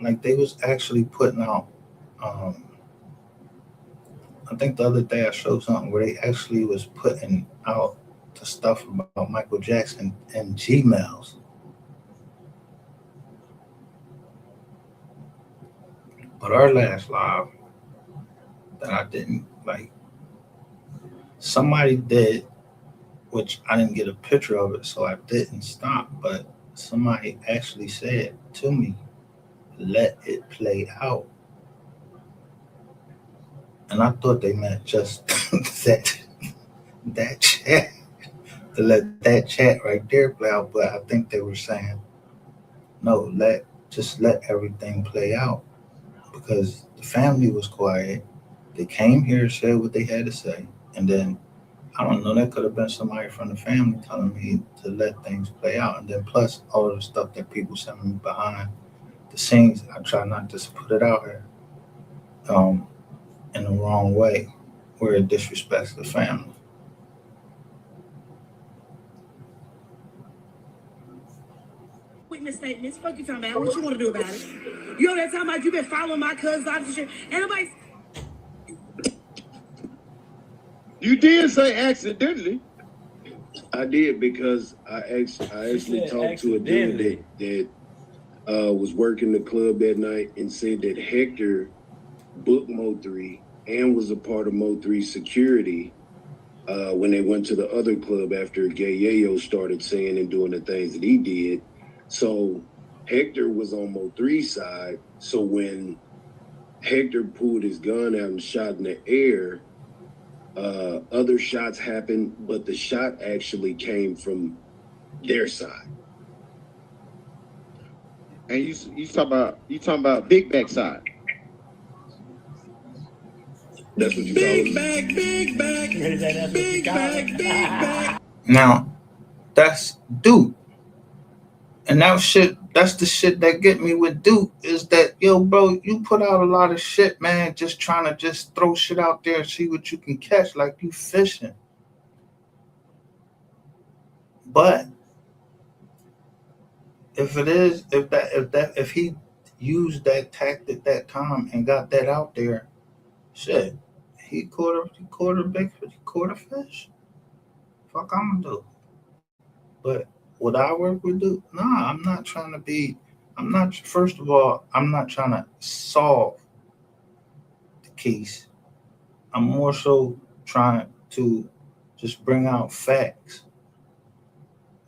like, they was actually putting out, I think the other day I showed something where they actually was putting out the stuff about Michael Jackson in Gmails. But our last live that I didn't like, somebody did, which I didn't get a picture of it, so I didn't stop. But somebody actually said to me, let it play out. And I thought they meant just that chat, to let that chat right there play out. But I think they were saying, no, just let everything play out. Because the family was quiet. They came here, said what they had to say, and then I don't know, that could have been somebody from the family telling me to let things play out. And then plus all of the stuff that people send me behind the scenes, I try not to put it out here in the wrong way where it disrespects the family. Witness statements. Fuck you talking about. What you want to do about it? You know that talking about you been following my cousins out and shit. Anybody? You did say accidentally. I did because I actually talked to a dude that was working the club that night and said that Hector booked Mo3 and was a part of Mo3 security when they went to the other club after Gay Yayo started saying and doing the things that he did. So Hector was on Mo3's side. So when Hector pulled his gun out and shot in the air, other shots happened, but the shot actually came from their side. And you talking about Big Back side. That's what you Big back. Now, that's Duke. And that's the shit that get me with Duke is that, yo, bro, you put out a lot of shit, man, just trying to just throw shit out there and see what you can catch, like you fishing. But if he used that tactic that time and got that out there, shit, he caught a fish. Fuck, I'm gonna do. But would I work with Duke? Nah, I'm not trying to be. First of all, I'm not trying to solve the case. I'm more so trying to just bring out facts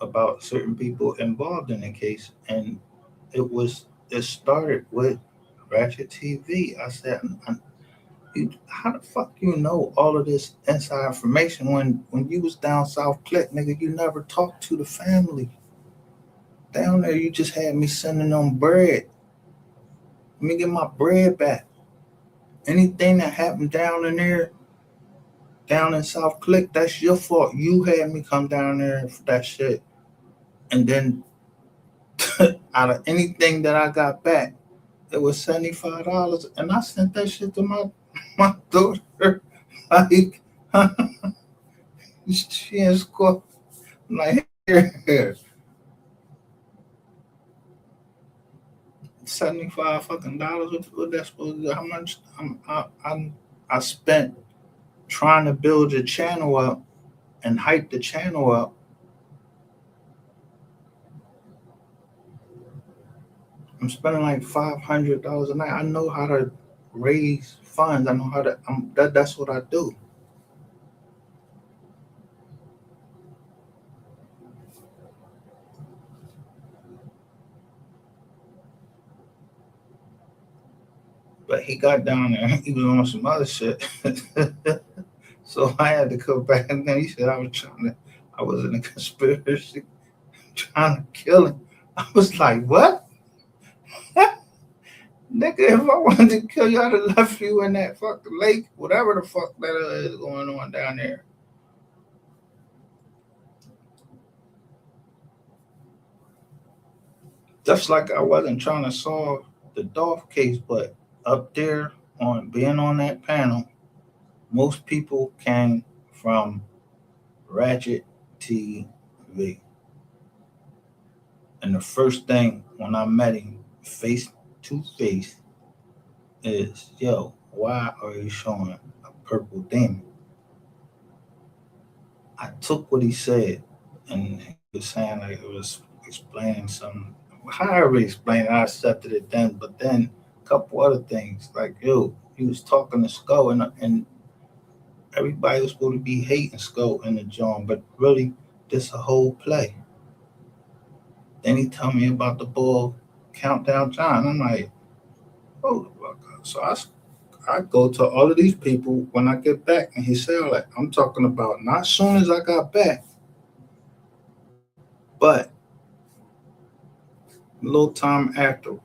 about certain people involved in the case, and it started with Ratchet TV. I said, how the fuck you know all of this inside information when you was down South Click, nigga? You never talked to the family down there. You just had me sending them bread. Let me get my bread back. Anything that happened down in there, down in South Click, that's your fault. You had me come down there for that shit. And then out of anything that I got back, it was $75. And I sent that shit to my daughter. Like, she in school. Like, here. 75 fucking dollars. What that's supposed to do? How much I spent trying to build your channel up and hype the channel up. I'm spending like $500 a night. I know how to raise funds. I know how to. That's what I do. But he got down there. He was on some other shit. So I had to come back, and then he said I was in a conspiracy trying to kill him. I was like, what? Nigga, if I wanted to kill you, I'd have left you in that fucking lake, whatever the fuck that is going on down there. Just like I wasn't trying to solve the Dolph case, but up there on being on that panel, most people came from Ratchet TV. And the first thing when I met him face to face is, yo, why are you showing a purple demon? I took what he said, and he was saying like it was explaining something. However he explained it, I accepted it then. But then a couple other things, like, yo, he was talking to Skull, and everybody was supposed to be hating Skull in the joint, but really, this a whole play. Then he told me about the bull countdown John. I'm like, oh, so I go to all of these people when I get back, and he said, like, I'm talking about not soon as I got back, but a little time afterwards.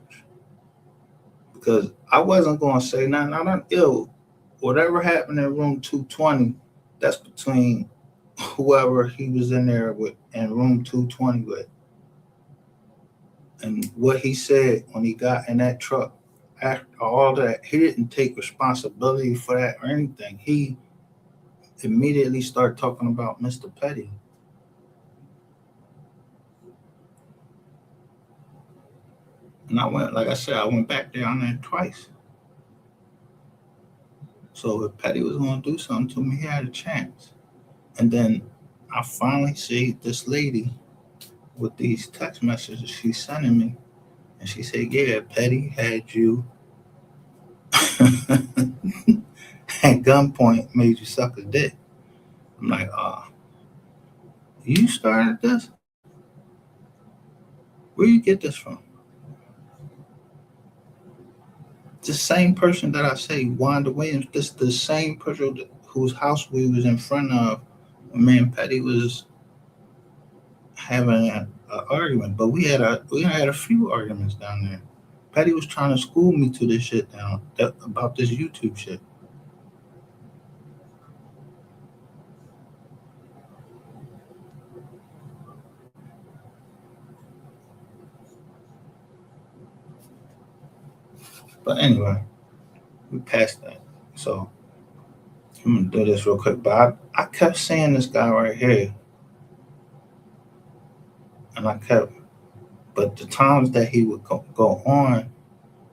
Because I wasn't going to say nothing. I don't, whatever happened in room 220, that's between whoever he was in there with in room 220 with. And what he said when he got in that truck, after all that, he didn't take responsibility for that or anything. He immediately started talking about Mr. Petty. And I went, like I said, I went back there on that twice. So if Petty was going to do something to me, he had a chance. And then I finally see this lady with these text messages she's sending me. And she said, yeah, Petty had you at gunpoint, made you suck a dick. I'm like, you started this? Where you get this from? The same person that I say, Wanda Williams, this the same person whose house we was in front of when me and Petty was having an argument. But we had a few arguments down there. Petty was trying to school me to this shit about this YouTube shit. But anyway, we passed that. So I'm gonna do this real quick. But I kept seeing this guy right here. And but the times that he would go on,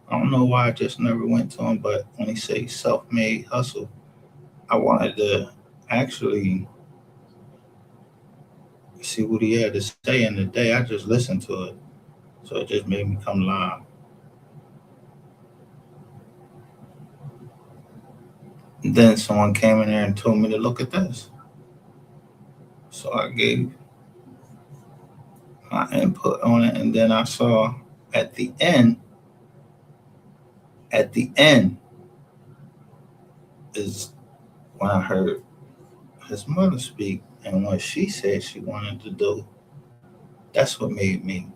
I don't know why I just never went to him, but when he say self-made hustle, I wanted to actually see what he had to say in the day. I just listened to it. So it just made me come live. And then someone came in there and told me to look at this. So I gave my input on it, and then I saw at the end is when I heard his mother speak, and what she said she wanted to do. That's what made me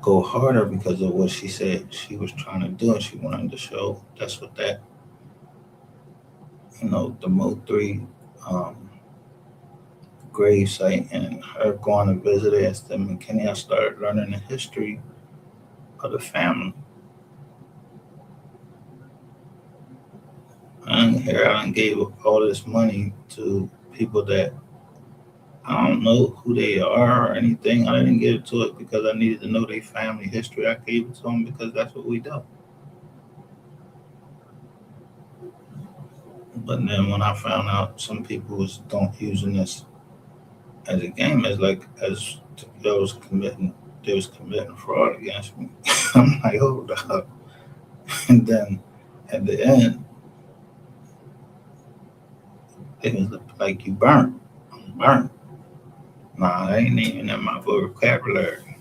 go harder, because of what she said she was trying to do, and she wanted to show. That's what that, the Mo 3 grave site, and her going to visit it, and Kenny, I started learning the history of the family. And here I gave all this money to people that I don't know who they are or anything. I didn't give it to it because I needed to know their family history. I gave it to them because that's what we do. But then when I found out some people don't using this as a game, as they was committing fraud against me. I'm like, hold up. And then at the end, it was like, you burnt. I'm burnt. Nah, that ain't even in my vocabulary.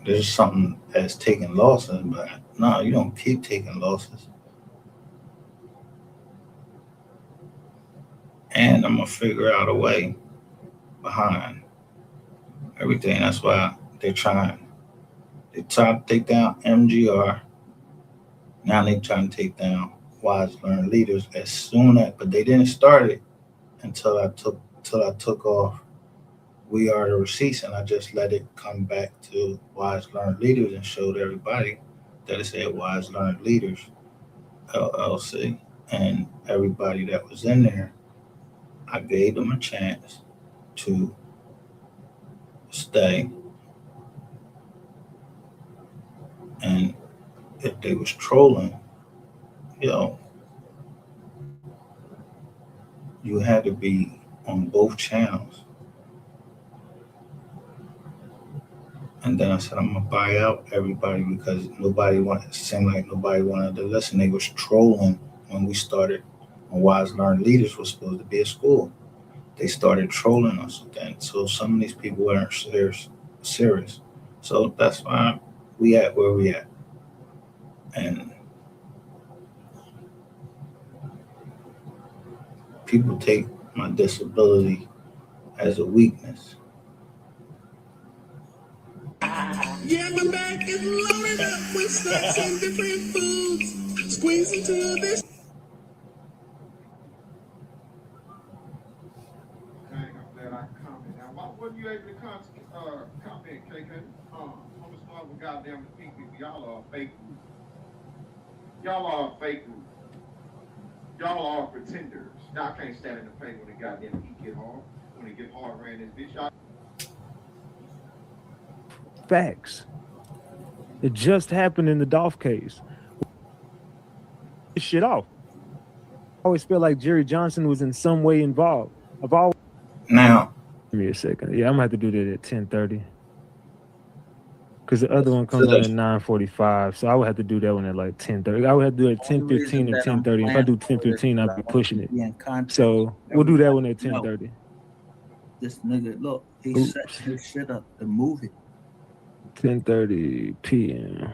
There's something that's taking losses, but no, you don't keep taking losses. And I'm gonna figure out a way behind everything. That's why they're trying. They tried to take down MGR. Now they trying to take down Wise Learned Leaders but they didn't start it until I took off We Are the Receipts, and I just let it come back to Wise Learned Leaders and showed everybody that it said Wise Learned Leaders LLC, and everybody that was in there, I gave them a chance to stay. And if they was trolling, you had to be on both channels. And then I said, I'm gonna buy out everybody because it seemed like nobody wanted to listen. They was trolling when we started. When Wise Learned Leaders was supposed to be a school, they started trolling us then. So some of these people weren't serious. So that's why we at where we at. And people take my disability as a weakness. Yeah, my bag is loaded up with snacks and different foods. Squeeze into this. I'm glad I can comment. Now, why wasn't you able to comment, KK? I'm gonna start with goddamn the pink people. Y'all are fake group. Y'all are fake group. Y'all are pretenders. Y'all can't stand in the paint when the goddamn heat get hard. When it get hard around this bitch, y'all. Facts. It just happened in the Dolph case. Shit off. I always feel like Jerry Johnson was in some way involved. Now, give me a second. Yeah, I'm gonna have to do that at 10:30. Because the other one comes on at 9:45. So I would have to do that one at like 10:30. I would have to do it at 10:15 and 10:30. If I do 10:15, I'll be pushing it. So we'll do that one at 10:30. This nigga, look, he set his shit up to move it. 10:30 p.m.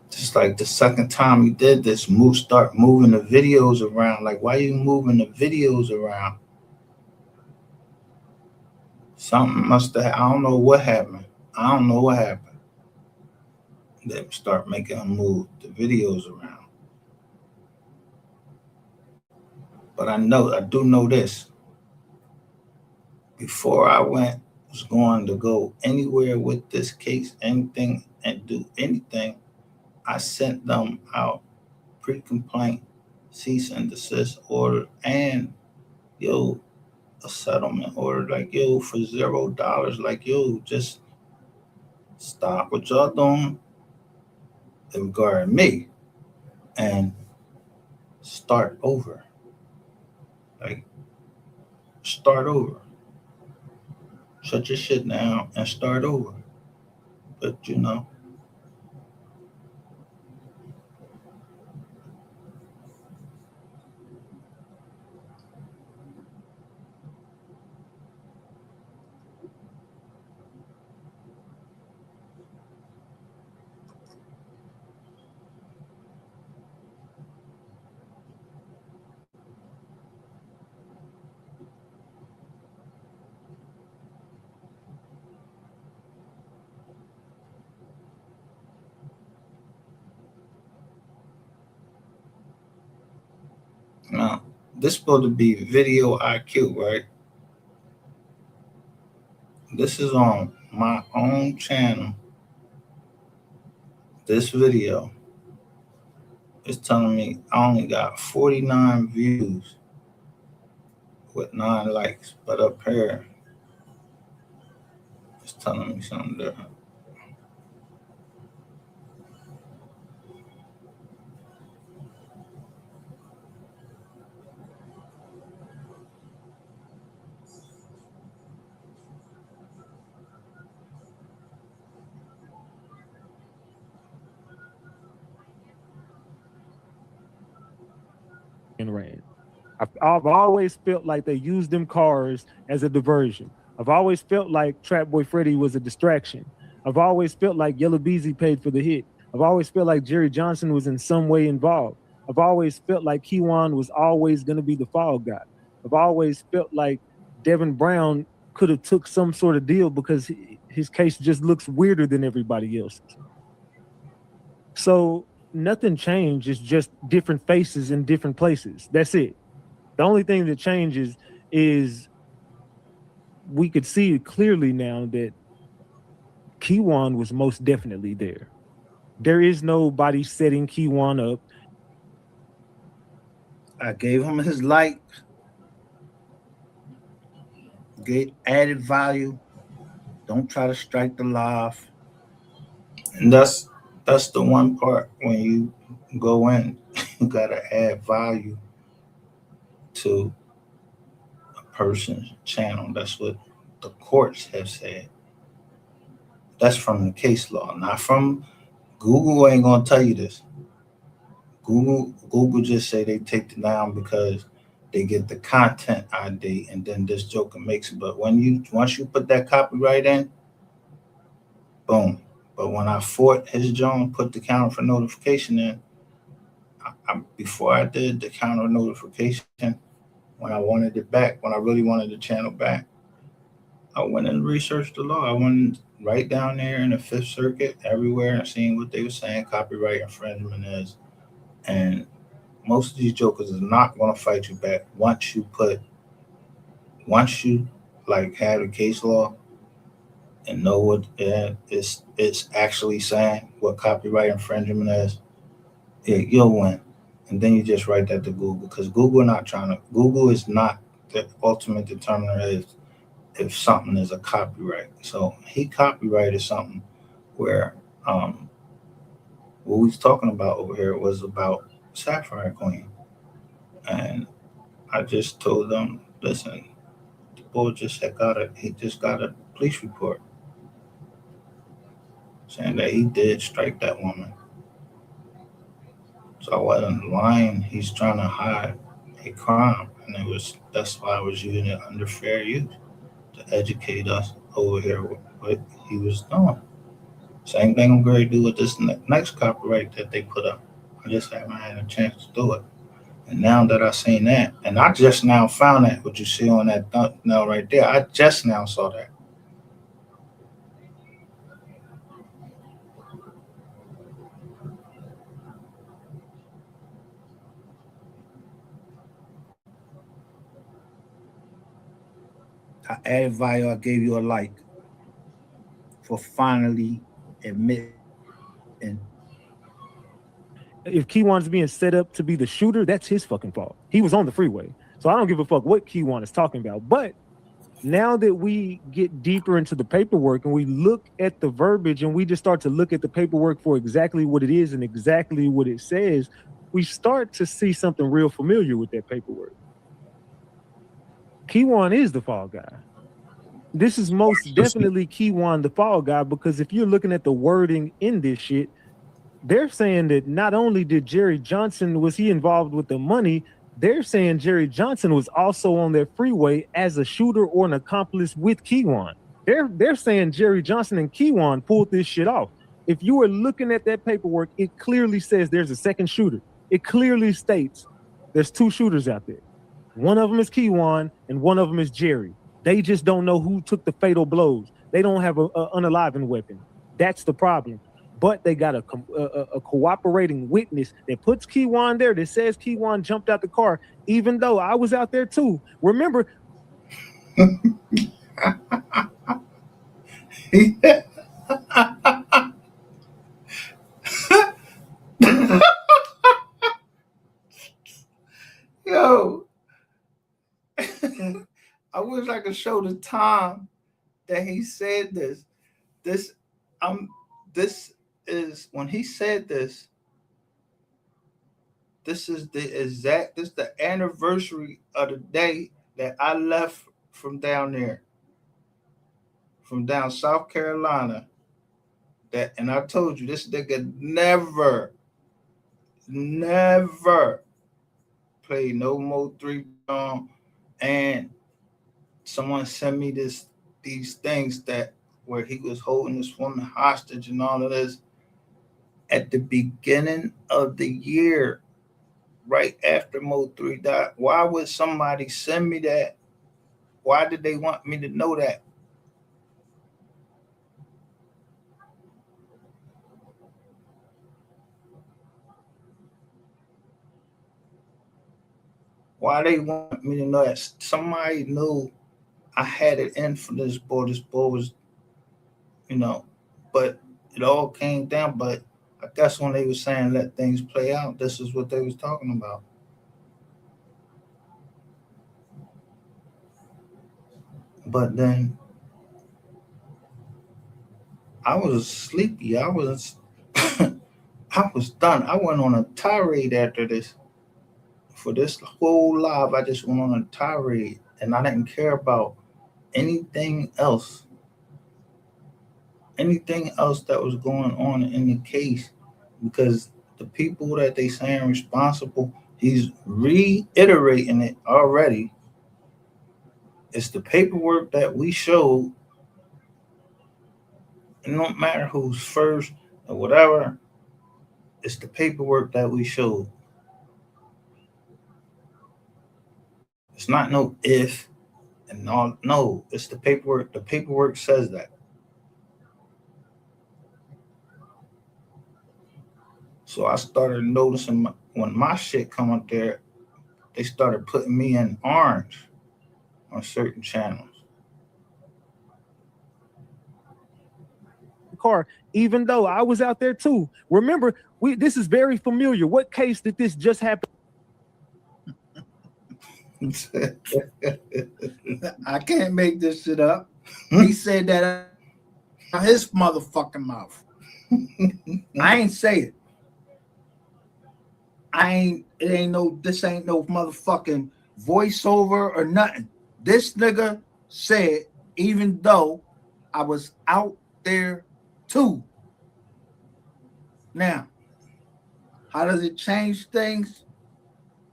Just like the second time you did this, start moving the videos around. Like, why are you moving the videos around? Something must have, I don't know what happened. They start making them move the videos around. But I do know this. Before I was going to go anywhere with this case, anything, and do anything, I sent them out pre-complaint, cease and desist order, and a settlement order. Like, for $0, like, just stop what y'all doing regarding me and start over. Like, start over. Shut your shit down and start over. But Now, this supposed to be video IQ, right? This is on my own channel. This video is telling me I only got 49 views with 9 likes, but up here it's telling me something different. Ran. I've always felt like they used them cars as a diversion. I've always felt like Trap Boy Freddy was a distraction. I've always felt like Yellow Beezy paid for the hit. I've always felt like Jerry Johnson was in some way involved. I've always felt like Keywan was always going to be the fall guy. I've always felt like Devin Brown could have took some sort of deal because his case just looks weirder than everybody else's. So nothing changed. It's just different faces in different places. That's it. The only thing that changes is we could see it clearly now that Keywan was most definitely there. There is nobody setting Keywan up. I gave him his like, get added value. Don't try to strike the live. And that's the one part when you go in, you gotta add value to a person's channel. That's what the courts have said. That's from the case law, not from Google. Ain't gonna tell you this. Google just say they take it down because they get the content ID and then this joker makes it. But once you put that copyright in, boom. But when I fought his John, put the counter for notification in, before I did the counter notification, when I wanted it back, when I really wanted the channel back, I went and researched the law. I went right down there in the Fifth Circuit, everywhere, and seen what they were saying copyright infringement is. And most of these jokers are not going to fight you back once you like have a case law and know what it's actually saying, what copyright infringement is. Yeah, you'll win. And then you just write that to Google, because Google is not the ultimate determiner if something is a copyright. So he copyrighted something where what we was talking about over here was about Sapphire Queen. And I just told them, listen, the boy he just got a police report saying that he did strike that woman. So I wasn't lying. He's trying to hide a crime. And that's why I was using it under fair use to educate us over here what he was doing. Same thing I'm going to do with this next copyright that they put up. I just haven't had a chance to do it. And now that I seen that, and I just now found that, what you see on that thumbnail right there, I just now saw that. I added value, I gave you a like for finally admitting. If Keywan's being set up to be the shooter, that's his fucking fault. He was on the freeway. So I don't give a fuck what Keywan is talking about. But now that we get deeper into the paperwork and we look at the verbiage and we just start to look at the paperwork for exactly what it is and exactly what it says, we start to see something real familiar with that paperwork. Keywan is the fall guy. This is most definitely Keywan the fall guy, because if you're looking at the wording in this shit, they're saying that not only did Jerry Johnson, was he involved with the money, they're saying Jerry Johnson was also on that freeway as a shooter or an accomplice with Keywan. They're saying Jerry Johnson and Keywan pulled this shit off. If you are looking at that paperwork, it clearly says there's a second shooter. It clearly states there's two shooters out there. One of them is Keywan and one of them is Jerry. They just don't know who took the fatal blows. They don't have an unaliving weapon. That's the problem. but they got a cooperating witness that puts Keywan there that says Keywan jumped out the car, even though I was out there too. Remember, Yo, I wish I could show the time that he said this. This is when he said this. This is the anniversary of the day that I left from down there, from down South Carolina. And I told you this nigga never played no more 3 and someone sent me these things that where he was holding this woman hostage and all of this at the beginning of the year, right after Mo 3 died. Why would somebody send me that? Why did they want me to know that? Why they want me to know that? Somebody knew I had it in for this boy. This boy was, but it all came down. But I guess when they were saying let things play out, this is what they was talking about. But then I was sleepy. I was done. I went on a tirade after this. For this whole live, I just went on a tirade, and I didn't care about anything else that was going on in the case, because the people that they saying responsible, he's reiterating it already. It's the paperwork that we showed. It don't matter who's first or whatever. It's the paperwork that we showed. It's not no if and all. No, it's the paperwork. The paperwork says that. So I started noticing when my shit come up there, they started putting me in orange on certain channels. car, even though I was out there too. Remember, this is very familiar. What case did this just happen? I can't make this shit up. He said that out his motherfucking mouth. I ain't say it. This ain't no motherfucking voiceover or nothing. This nigga said, even though I was out there too. Now, how does it change things?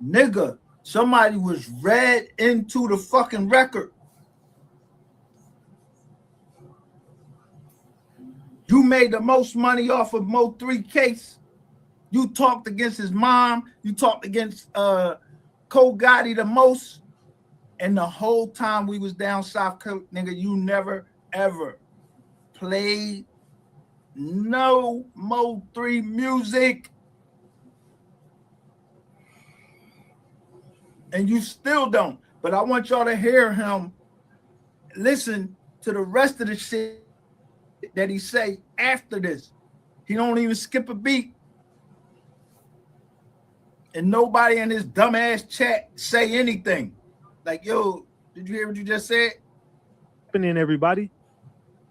Nigga, somebody was read into the fucking record. You made the most money off of Mo 3 case. You talked against his mom. You talked against Cole Gotti the most. And the whole time we was down South, nigga, you never, ever played no Mo 3 music. And you still don't. But I want y'all to hear him listen to the rest of the shit that he say after this. He don't even skip a beat. And nobody in his dumbass chat say anything. Like, yo, did you hear what you just said? Happening, everybody.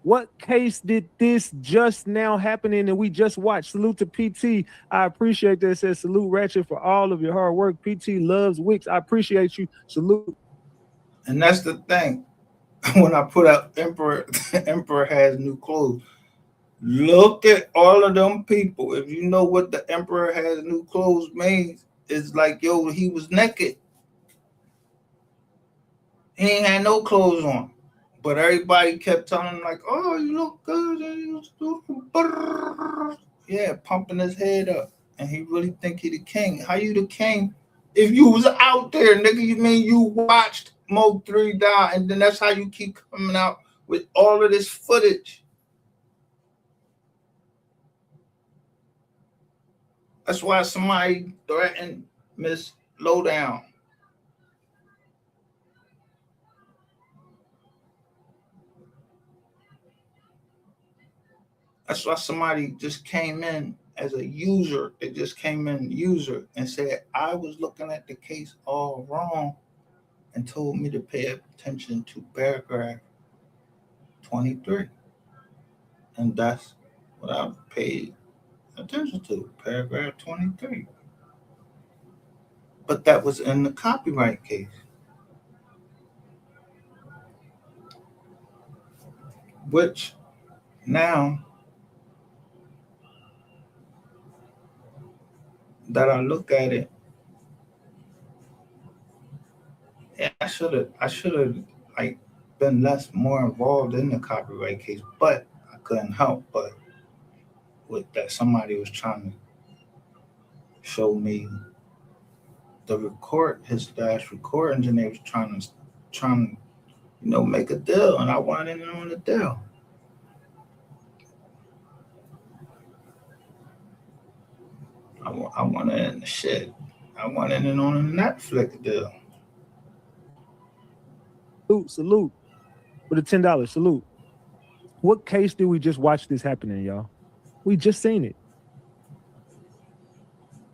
What case did this just now happening and we just watched? Salute to PT. I appreciate that. It says salute Ratchet for all of your hard work. PT loves Wicks. I appreciate you. Salute. And that's the thing. When I put out Emperor has new clothes. Look at all of them people. If you know what the Emperor has new clothes means, it's like, yo, he was naked. He ain't had no clothes on. But everybody kept telling him, like, oh, you look good. Yeah, pumping his head up. And he really think he the king. How you the king if you was out there, nigga? You mean you watched Mo 3 die, and then that's how you keep coming out with all of this footage? That's why somebody threatened Miss Lowdown. That's why somebody just came in as a user. They just came in user and said, I was looking at the case all wrong and told me to pay attention to paragraph 23. And that's what I paid attention to, paragraph 23. But that was in the copyright case, which now that I look at it, yeah, I should have like been more involved in the copyright case, but I couldn't help but with that somebody was trying to show me the his last record engineer was trying to make a deal, and I wanted in on the deal. I wanted in the shit. I wanted in on a Netflix deal. Salute. With a $10, salute. What case did we just watch this happening, y'all? We just seen it.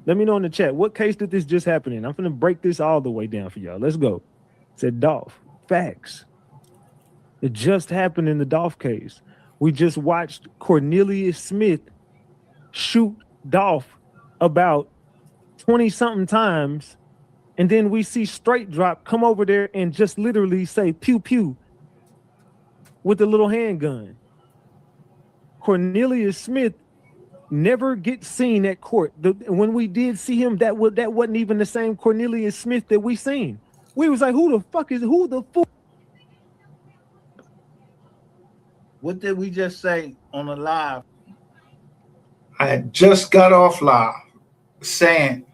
Let me know in the chat. What case did this just happen in? I'm going to break this all the way down for y'all. Let's go. Said Dolph. Facts. It just happened in the Dolph case. We just watched Cornelius Smith shoot Dolph about 20-something times, and then we see Straight Drop come over there and just literally say pew pew with the little handgun. Cornelius Smith never gets seen at court. When we did see him, that wasn't even the same Cornelius Smith that we seen. We was like, who the fuck? What did we just say on the live? I had just got off live saying,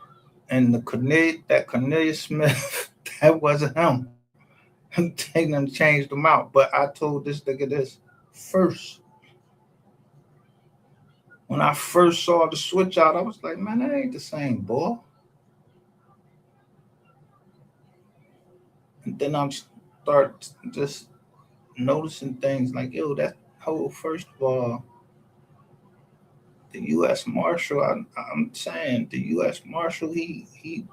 and that Cornelius Smith, that wasn't him. They done changed him out. But I told this nigga this first. When I first saw the switch out, I was like, man, that ain't the same boy. And then I start just noticing things like, yo, that whole, first of all, the U.S. Marshal, I'm saying the U.S. Marshal, he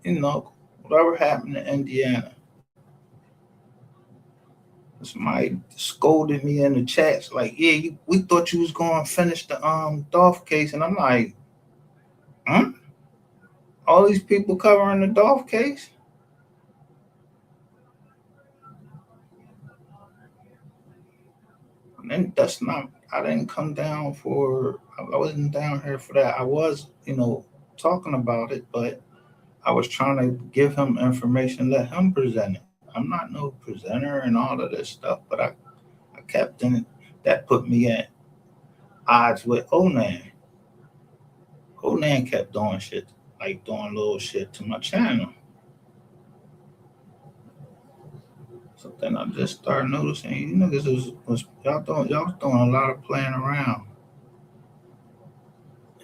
whatever happened in Indiana. Somebody scolded me in the chats like, yeah, we thought you was going to finish the Dolph case. And I'm like, all these people covering the Dolph case? And then I didn't come down I wasn't down here for that. I was, talking about it, but I was trying to give him information, let him present it. I'm not no presenter and all of this stuff, but I kept in it. That put me at odds with Onan. Onan kept doing shit, like doing little shit to my channel. So then I just started noticing, you niggas y'all was doing a lot of playing around.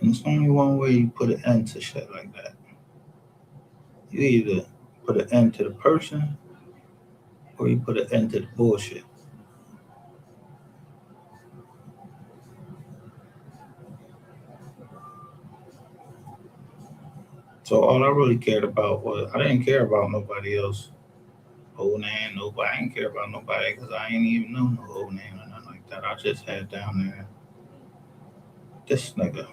And it's only one way you put an end to shit like that. You either put an end to the person or you put an end to the bullshit. So all I really cared about was, I didn't care about nobody else. Onan, nobody. I didn't care about nobody because I ain't even know no Onan or nothing like that. I just had down there this nigga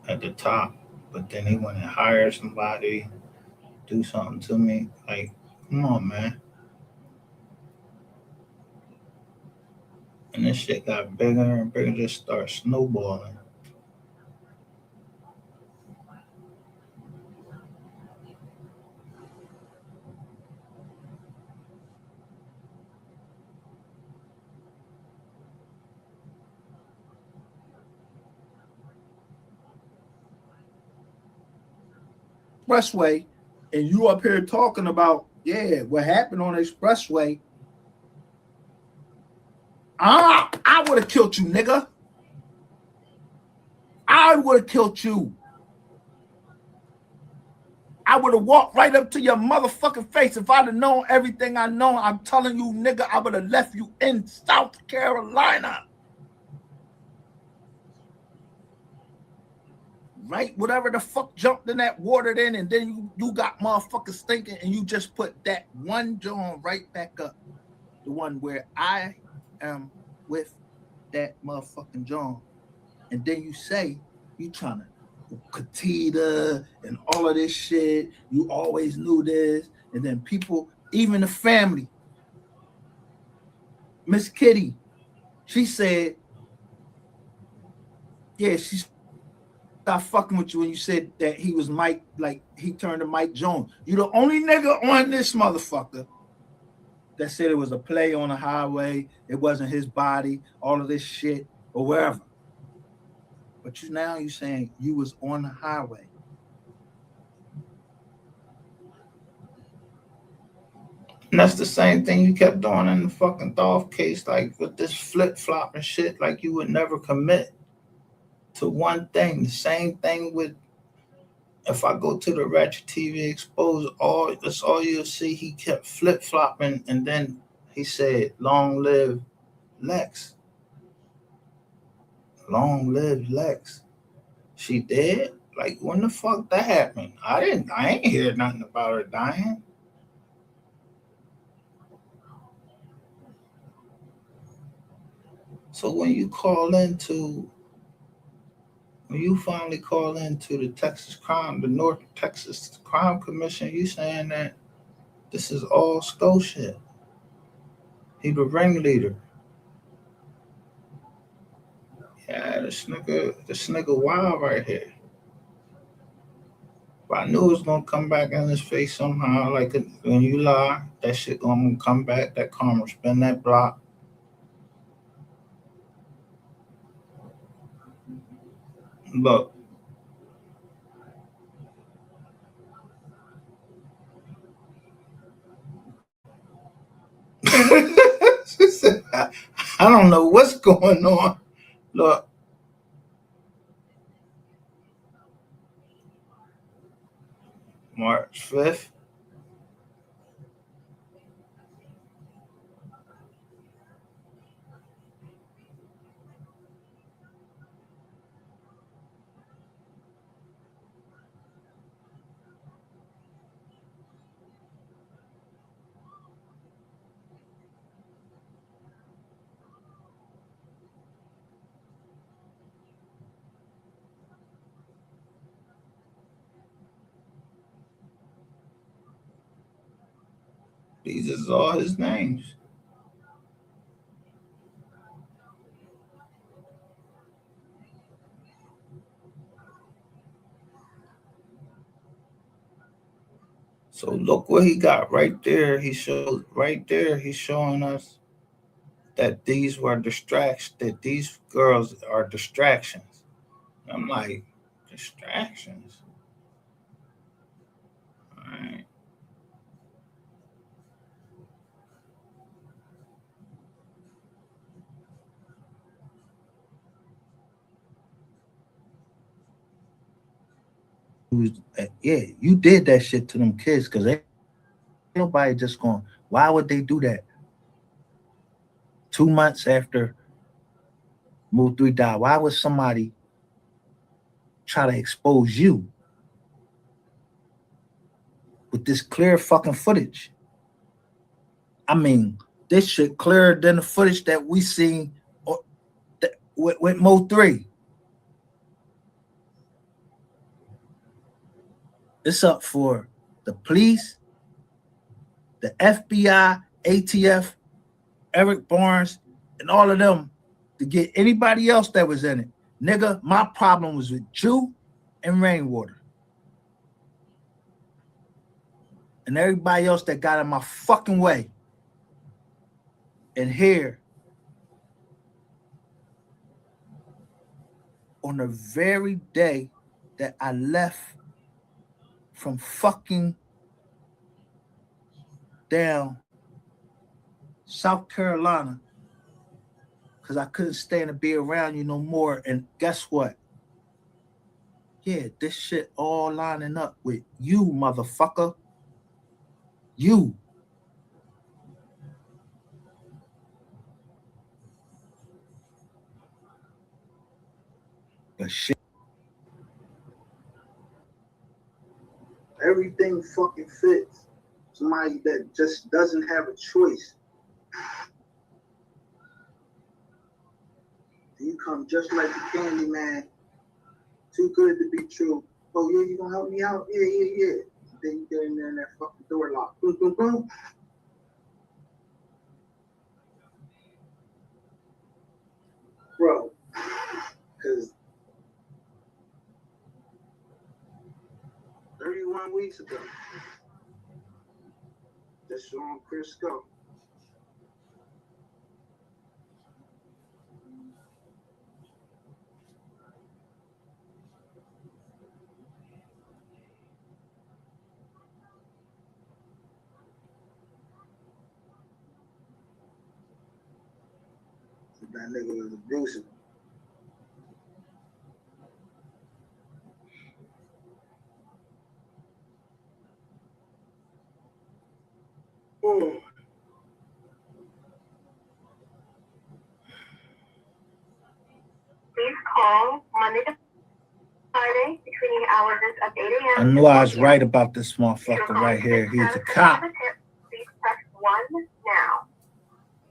at the top. But then he went and hired somebody, do something to me. Like, come on, man. And this shit got bigger and bigger, just started snowballing. Expressway, and you up here talking about, yeah, what happened on the expressway. I would have killed you, nigga. I would have killed you. I would have walked right up to your motherfucking face. If I'd have known everything I know, I'm telling you, nigga, I would have left you in South Carolina. Right? Whatever the fuck jumped in that water then, and then you got motherfuckers stinking, and you just put that one joint right back up. The one where I am with that motherfucking joint. And then you say you trying to Katita and all of this shit. You always knew this. And then people, even the family, Miss Kitty, she said, yeah, she stopped fucking with you when you said that he was Mike, like he turned to Mike Jones. You the only nigga on this motherfucker that said it was a play on the highway. It wasn't his body, all of this shit, or wherever. But you saying you was on the highway. And that's the same thing you kept doing in the fucking Dolph case, like with this flip-flop and shit, like you would never commit to one thing. The same thing with, if I go to the Ratchet TV Exposed, that's all you'll see. He kept flip-flopping, and then he said, long live Lex. Long live Lex. She dead? Like, when the fuck that happened? I ain't hear nothing about her dying. So when you finally call into the North Texas Crime Commission, you saying that this is all skull shit. He the ringleader. Yeah, this nigga wild right here. But I knew it was gonna come back in his face somehow. Like when you lie, that shit gonna come back. That karma, spin that block. Look. She said, I don't know what's going on. Look. March 5th. These is all his names. So look what he got right there. He's showing us that these were distractions, that these girls are distractions. I'm like, distractions? All right. Yeah, you did that shit to them kids because ain't nobody just going, why would they do that? 2 months after Mo 3 died, why would somebody try to expose you with this clear fucking footage? I mean, this shit clearer than the footage that we seen with Mo 3. It's up for the police, the FBI, ATF, Eric Barnes, and all of them to get anybody else that was in it. Nigga, my problem was with Jew and Rainwater. And everybody else that got in my fucking way. And here, on the very day that I left from fucking down South Carolina, because I couldn't stand to be around you no more. And guess what? yeah, this shit all lining up with you, motherfucker. You. But shit. Everything fucking fits. Somebody that just doesn't have a choice. You come just like the candy man. Too good to be true. Oh yeah, you gonna help me out? Yeah. Then you get in there and that fucking door lock. Boom, boom, boom. Bro, because 31 weeks ago, just on Crisco. That nigga was abusive. Oh. Please call Monday to Friday between the hours of 8 a.m. I knew I was right about this motherfucker right here. He's a cop. Please press 1 now.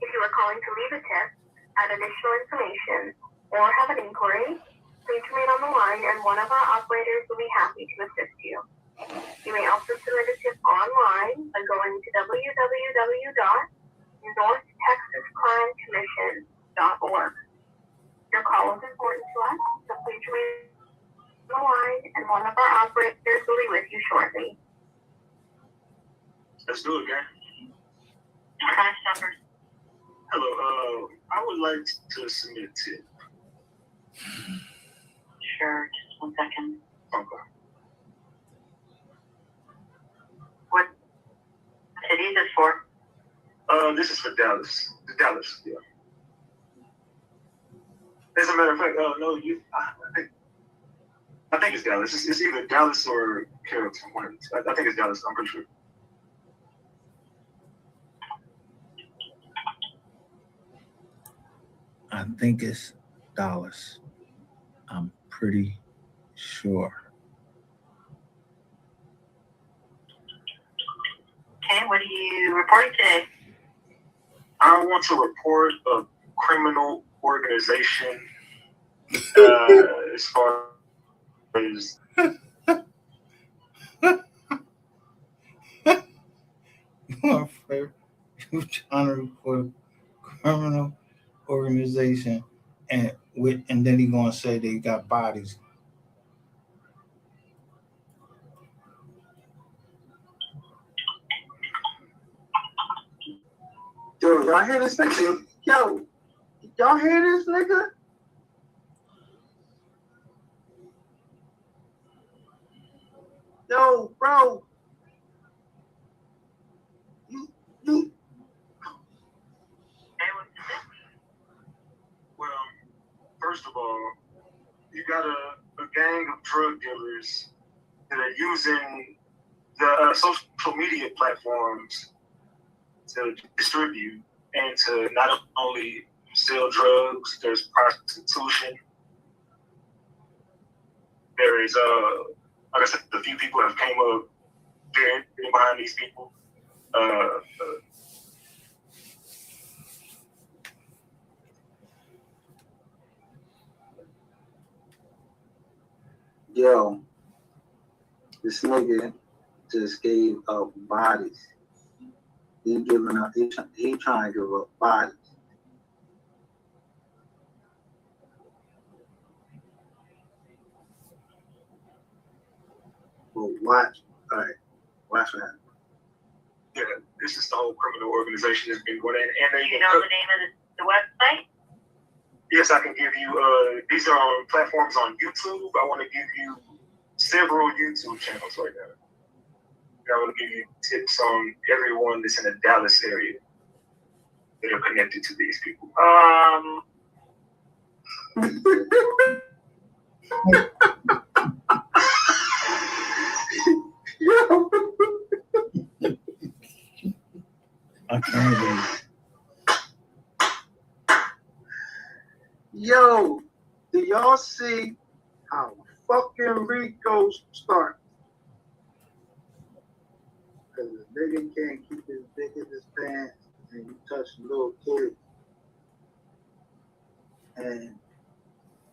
If you are calling to leave a tip, add additional information, or have an inquiry, please remain on the line and one of our operators will be happy to assist you. You may also submit a tip online by going to www.northtexascrimecommission.org. Your call is important to us, so please remain on the line and one of our operators will be with you shortly. Let's do it, gang. Crash numbers. Hello, I would like to submit a tip. Sure, just 1 second. Okay. What city is this for? This is for Dallas. Dallas, yeah. As a matter of fact, no, I think it's Dallas. It's either Dallas or Carrollton. I think it's Dallas. I'm pretty sure. I think it's Dallas. I'm pretty sure. Okay, what are you reporting today? I want to report a criminal organization as far as warfare. You trying to report a criminal organization, and then he gonna say they got bodies. Yo, y'all hear this nigga? Yo, y'all hear this nigga? Yo, bro. You. Well, first of all, you got a gang of drug dealers that are using the social media platforms to distribute and to not only sell drugs, there's prostitution. There is, like I said, a few people have came up dead behind these people. Yo, this nigga just gave up bodies. He giving up. He trying to give up bodies. Well, watch. All right, watch what happens. Yeah, this is the whole criminal organization that's been going in. And Do you know the name of the website? Yes, I can give you. These are on platforms on YouTube. I want to give you several YouTube channels right now. And I want to give you tips on everyone that's in the Dallas area that are connected to these people. I can't believe it. Yo, do y'all see how fucking RICO start? Because the nigga can't keep his dick in his pants and you touch a little kid. And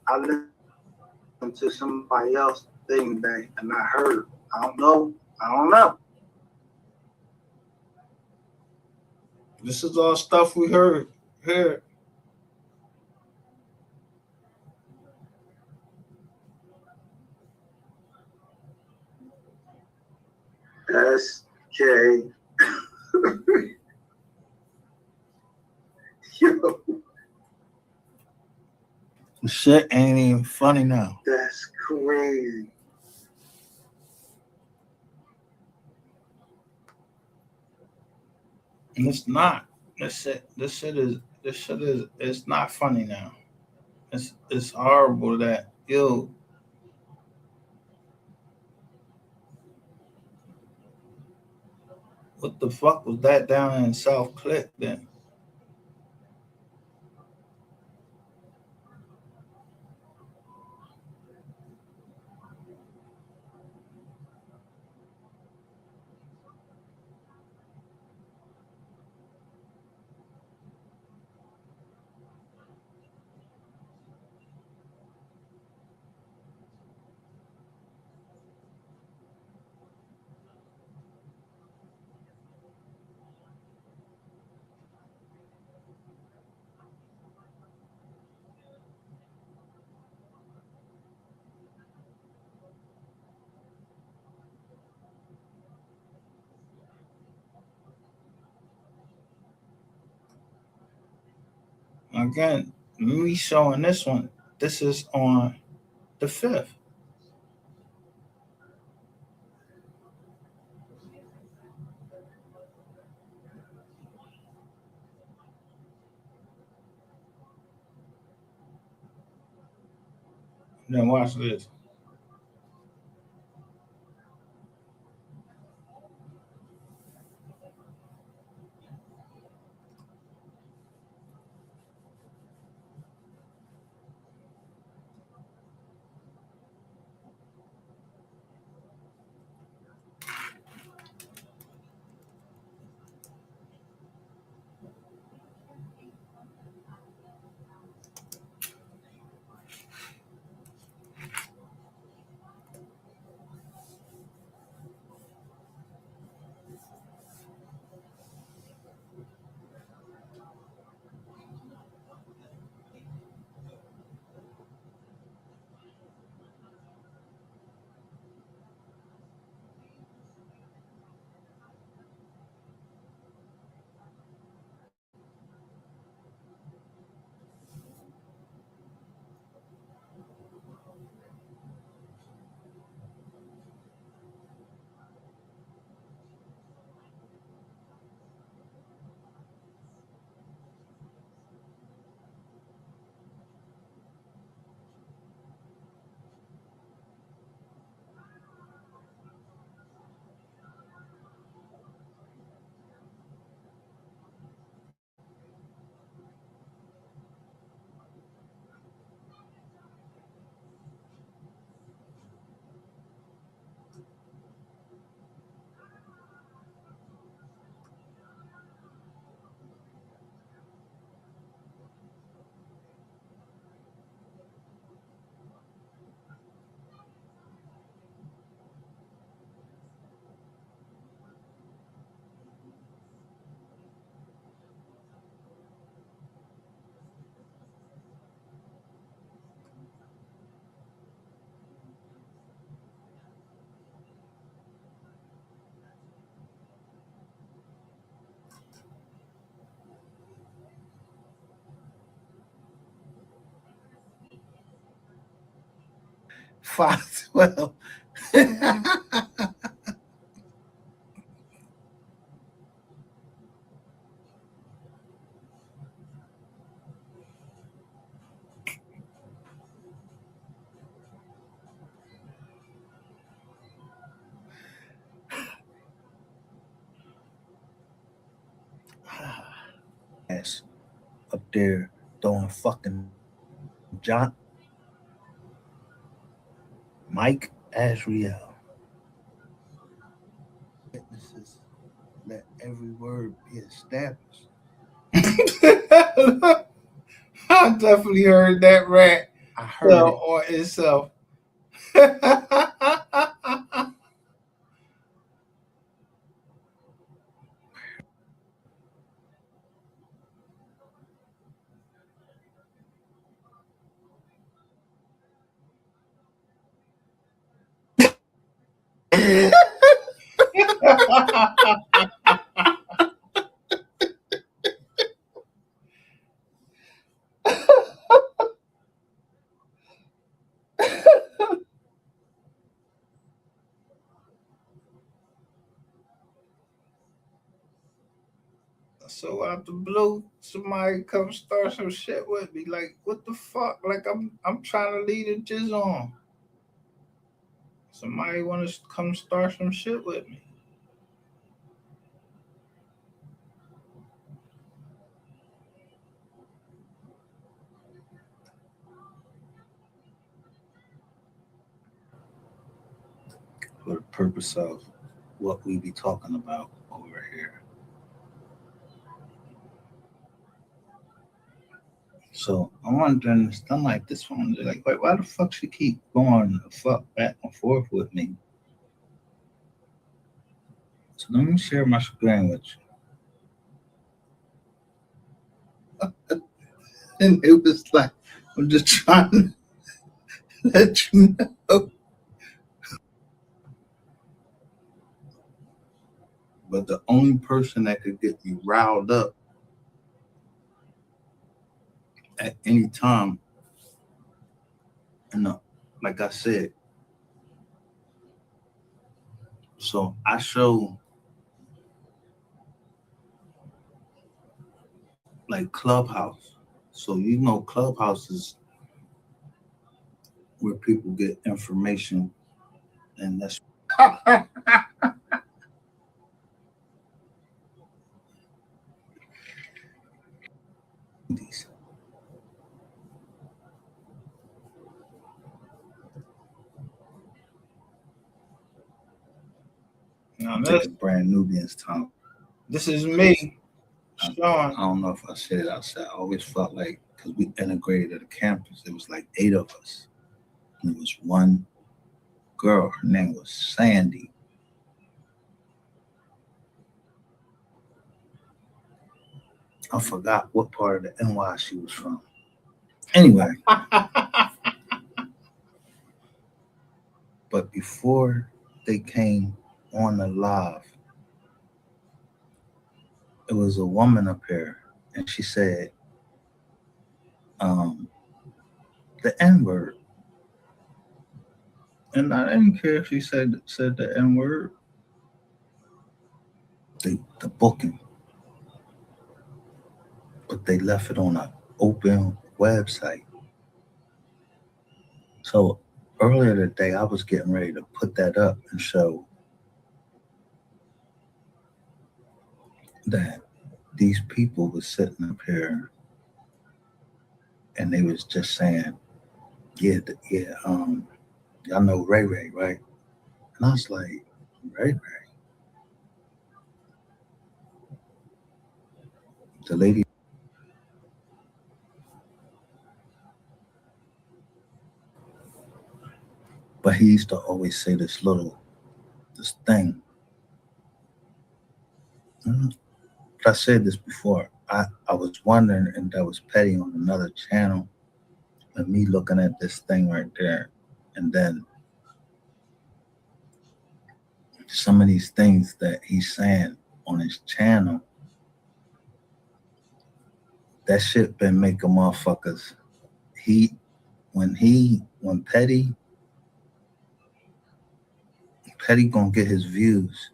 I listened to somebody else thing today and I heard, I don't know. This is all stuff we heard here. SK. Yo, Shit ain't even funny now. that's crazy. And it's not. This shit is it's not funny now. It's horrible that what the fuck was that down in South Click then? Again, me showing this one. This is on the 5th. Then watch this. Fox 12. there throwing fucking John Mike Azriel. Witnesses, let every word be established. I definitely heard that rant. I heard it on itself. So out the blue, somebody come start some shit with me. Like, what the fuck? Like, I'm trying to lead a jizz on. Somebody want to come start some shit with me. For the purpose of what we be talking about over here. So I'm wondering, I'm like, this one, like, why the fuck she keep going the fuck back and forth with me? So let me share my screen with you. And it was like, I'm just trying to let you know. But the only person that could get me riled up at any time, and like I said, so I show like Clubhouse. So you know Clubhouse is where people get information, and that's I'm taking brand Nubian's time. This is me, Sean. I don't know if I said it outside. I always felt like, because we integrated at the campus, there was like 8 of us. And there was one girl, her name was Sandy. I forgot what part of the NY she was from. Anyway. But before they came on the live, it was a woman up here, and she said the N-word. And I didn't care if she said the N-word. The booking. But they left it on an open website. So earlier today, I was getting ready to put that up and show that these people were sitting up here and they was just saying, y'all know Ray Ray, right? And I was like, Ray Ray? The lady. But he used to always say this thing. But I said this before. I was wondering if that was Petty on another channel, and me looking at this thing right there, and then some of these things that he's saying on his channel, that shit been making motherfuckers. When Petty gonna get his views,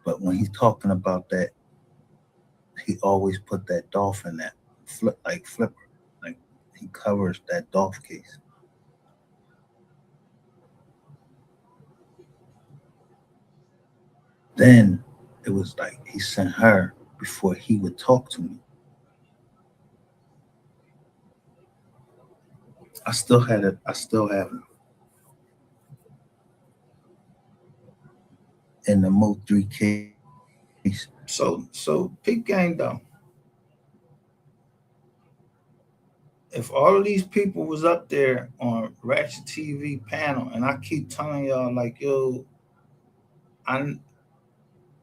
but when he's talking about that, he always put that dolphin that flipper, like he covers that Dolph case. Then it was like he sent her before he would talk to me. I still had it. I still have it. In the Mo 3 case. So peep game though. If all of these people was up there on Ratchet TV panel, and I keep telling y'all like, yo,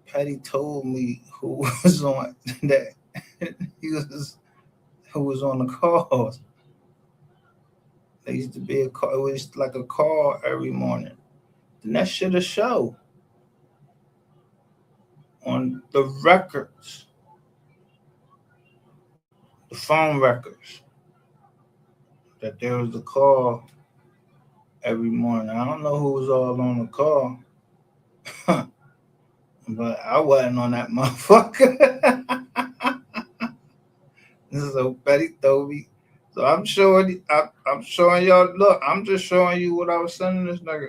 Petty told me who was on that who was on the calls. There used to be a call. It was like a call every morning. Then that shit a show on the records, the phone records, that there was a call every morning. I don't know who was all on the call, but I wasn't on that motherfucker. So Betty told me. So I'm showing y'all. Look, I'm just showing you what I was sending this nigga.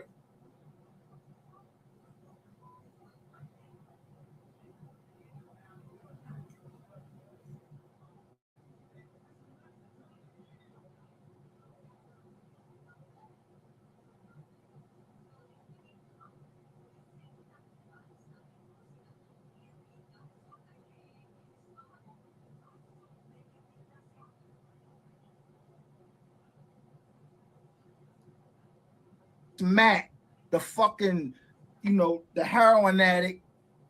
Mac, the fucking, the heroin addict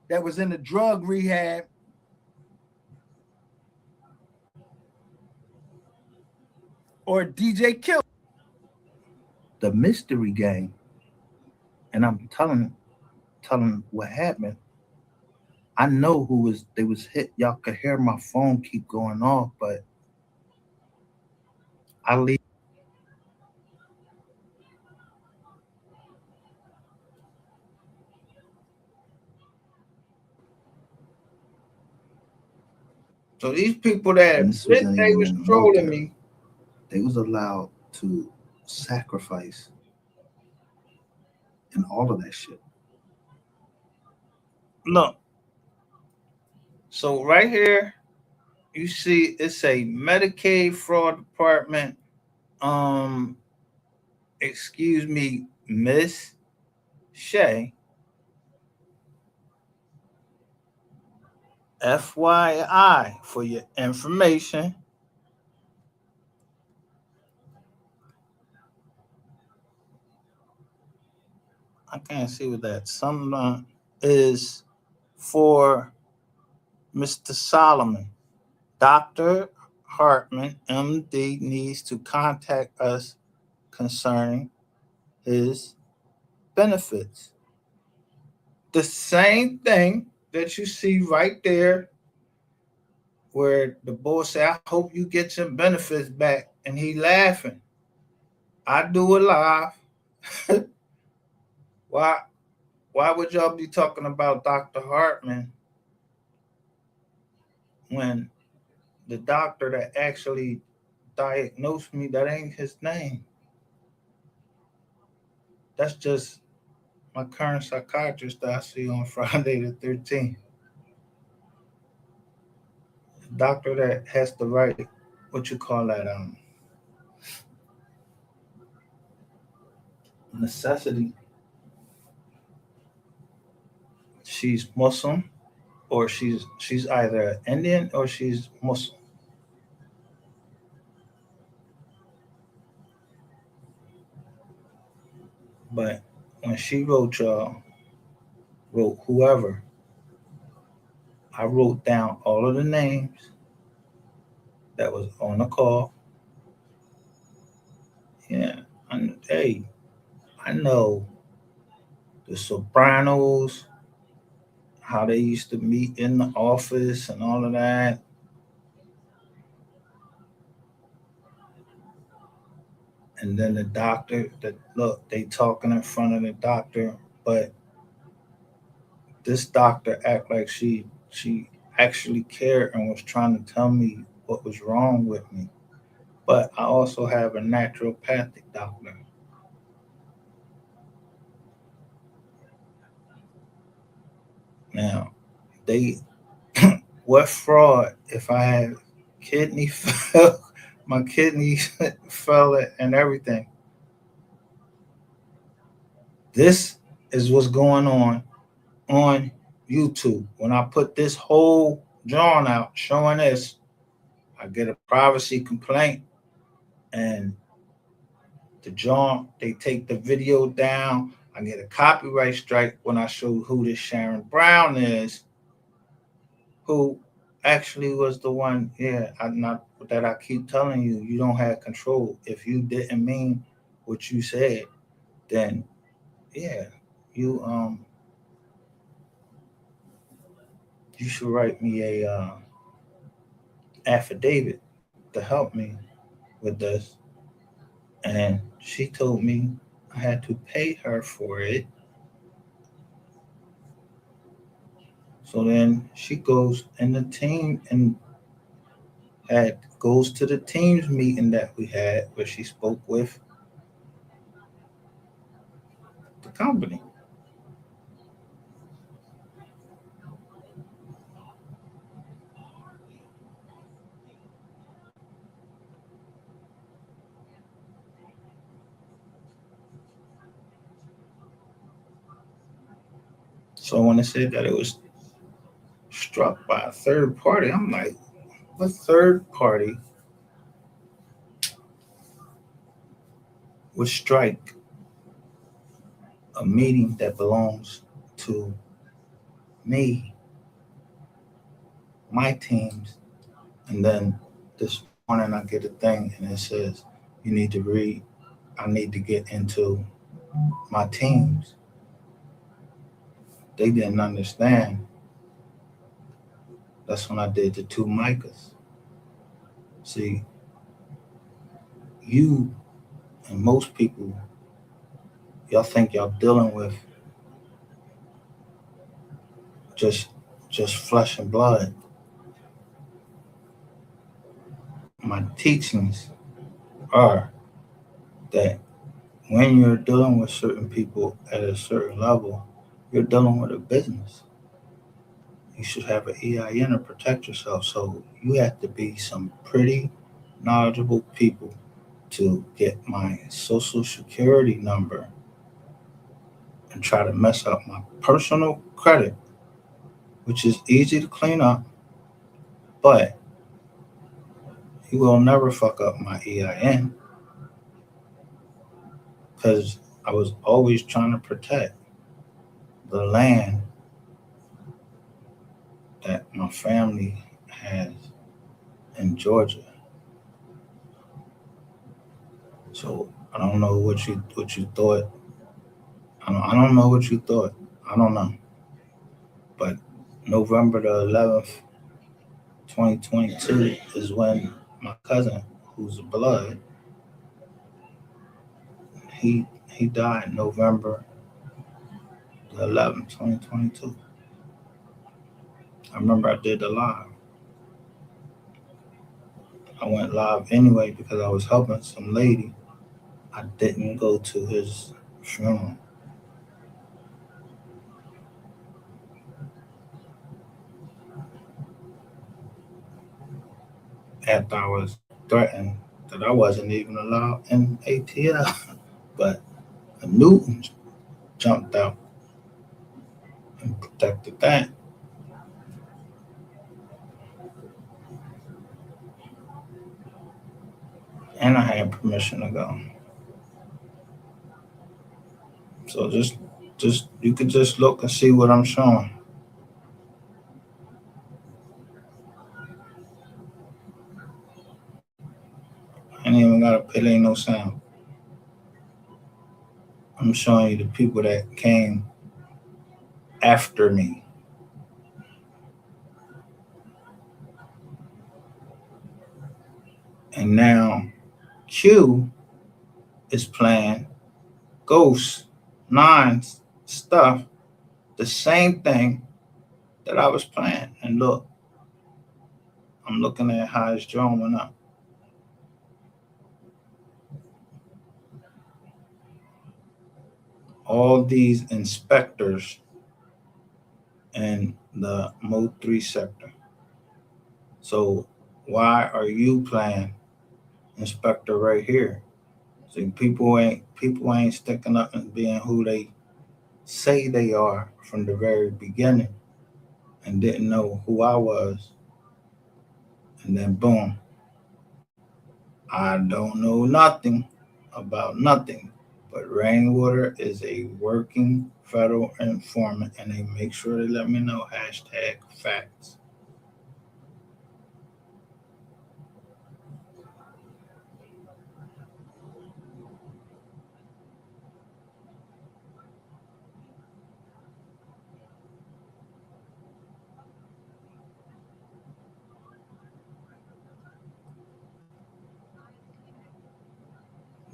that was in the drug rehab. Or DJ Kill. The mystery game. And I'm telling what happened. I know they was hit. Y'all could hear my phone keep going off, but I leave. So these people that they was trolling me, they was allowed to sacrifice and all of that shit. Look. So right here, you see it's a Medicaid fraud department. Excuse me, Miss Shay. FYI for your information. I can't see what that. Some is for Mr. Solomon. Dr. Hartman, MD, needs to contact us concerning his benefits. The same thing that you see right there where the boy said, I hope you get your benefits back. And he laughing. I do it live. Why would y'all be talking about Dr. Hartman when the doctor that actually diagnosed me, that ain't his name? That's just my current psychiatrist that I see on Friday the 13th. The doctor that has the right, what you call that, necessity. She's Muslim, or she's either Indian or she's Muslim. But when she wrote whoever, I wrote down all of the names that was on the call. Yeah, I know the Sopranos, how they used to meet in the office and all of that. And then the doctor, they talking in front of the doctor, but this doctor act like she actually cared and was trying to tell me what was wrong with me. But I also have a naturopathic doctor. Now, what fraud if I have kidney failure my kidneys fell and everything. This is what's going on YouTube. When I put this whole drawing out showing this, I get a privacy complaint, and the John, they take the video down. I get a copyright strike when I show who this Sharon Brown is, who actually was the one. Yeah, I keep telling you, you don't have control. If you didn't mean what you said, then yeah, you you should write me a affidavit to help me with this. And she told me I had to pay her for it. So then she goes in the team and goes to the team's meeting that we had where she spoke with the company. So when it said that it was struck by a third party, I'm like, what third party would strike a meeting that belongs to me, my teams? And then this morning I get a thing and it says, you need to read, I need to get into my teams. They didn't understand. That's when I did the 2 micas. See, you and most people, y'all think y'all dealing with just flesh and blood. My teachings are that when you're dealing with certain people at a certain level, you're dealing with a business. You should have an EIN to protect yourself. So you have to be some pretty knowledgeable people to get my social security number and try to mess up my personal credit, which is easy to clean up, but you will never fuck up my EIN because I was always trying to protect the land that my family has in Georgia. So I don't know what you thought. I don't know what you thought. I don't know. But November the 11th, 2022 is when my cousin, who's blood, he died November the 11th, 2022. I remember I did the live. I went live anyway because I was helping some lady. I didn't go to his funeral. After I was threatened that I wasn't even allowed in ATL, but a Newton jumped out and protected that. And I had permission to go. So just you could just look and see what I'm showing. I ain't even gotta put ain't no sound. I'm showing you the people that came after me. And now Q is playing Ghost 9's stuff, the same thing that I was playing. And look, I'm looking at how it's drawing up. All these inspectors in the Mode 3 sector. So why are you playing inspector right here. See, people ain't sticking up and being who they say they are from the very beginning, and didn't know who I was, and then boom, I don't know nothing about nothing. But Rainwater is a working federal informant, and they make sure they let me know. #facts.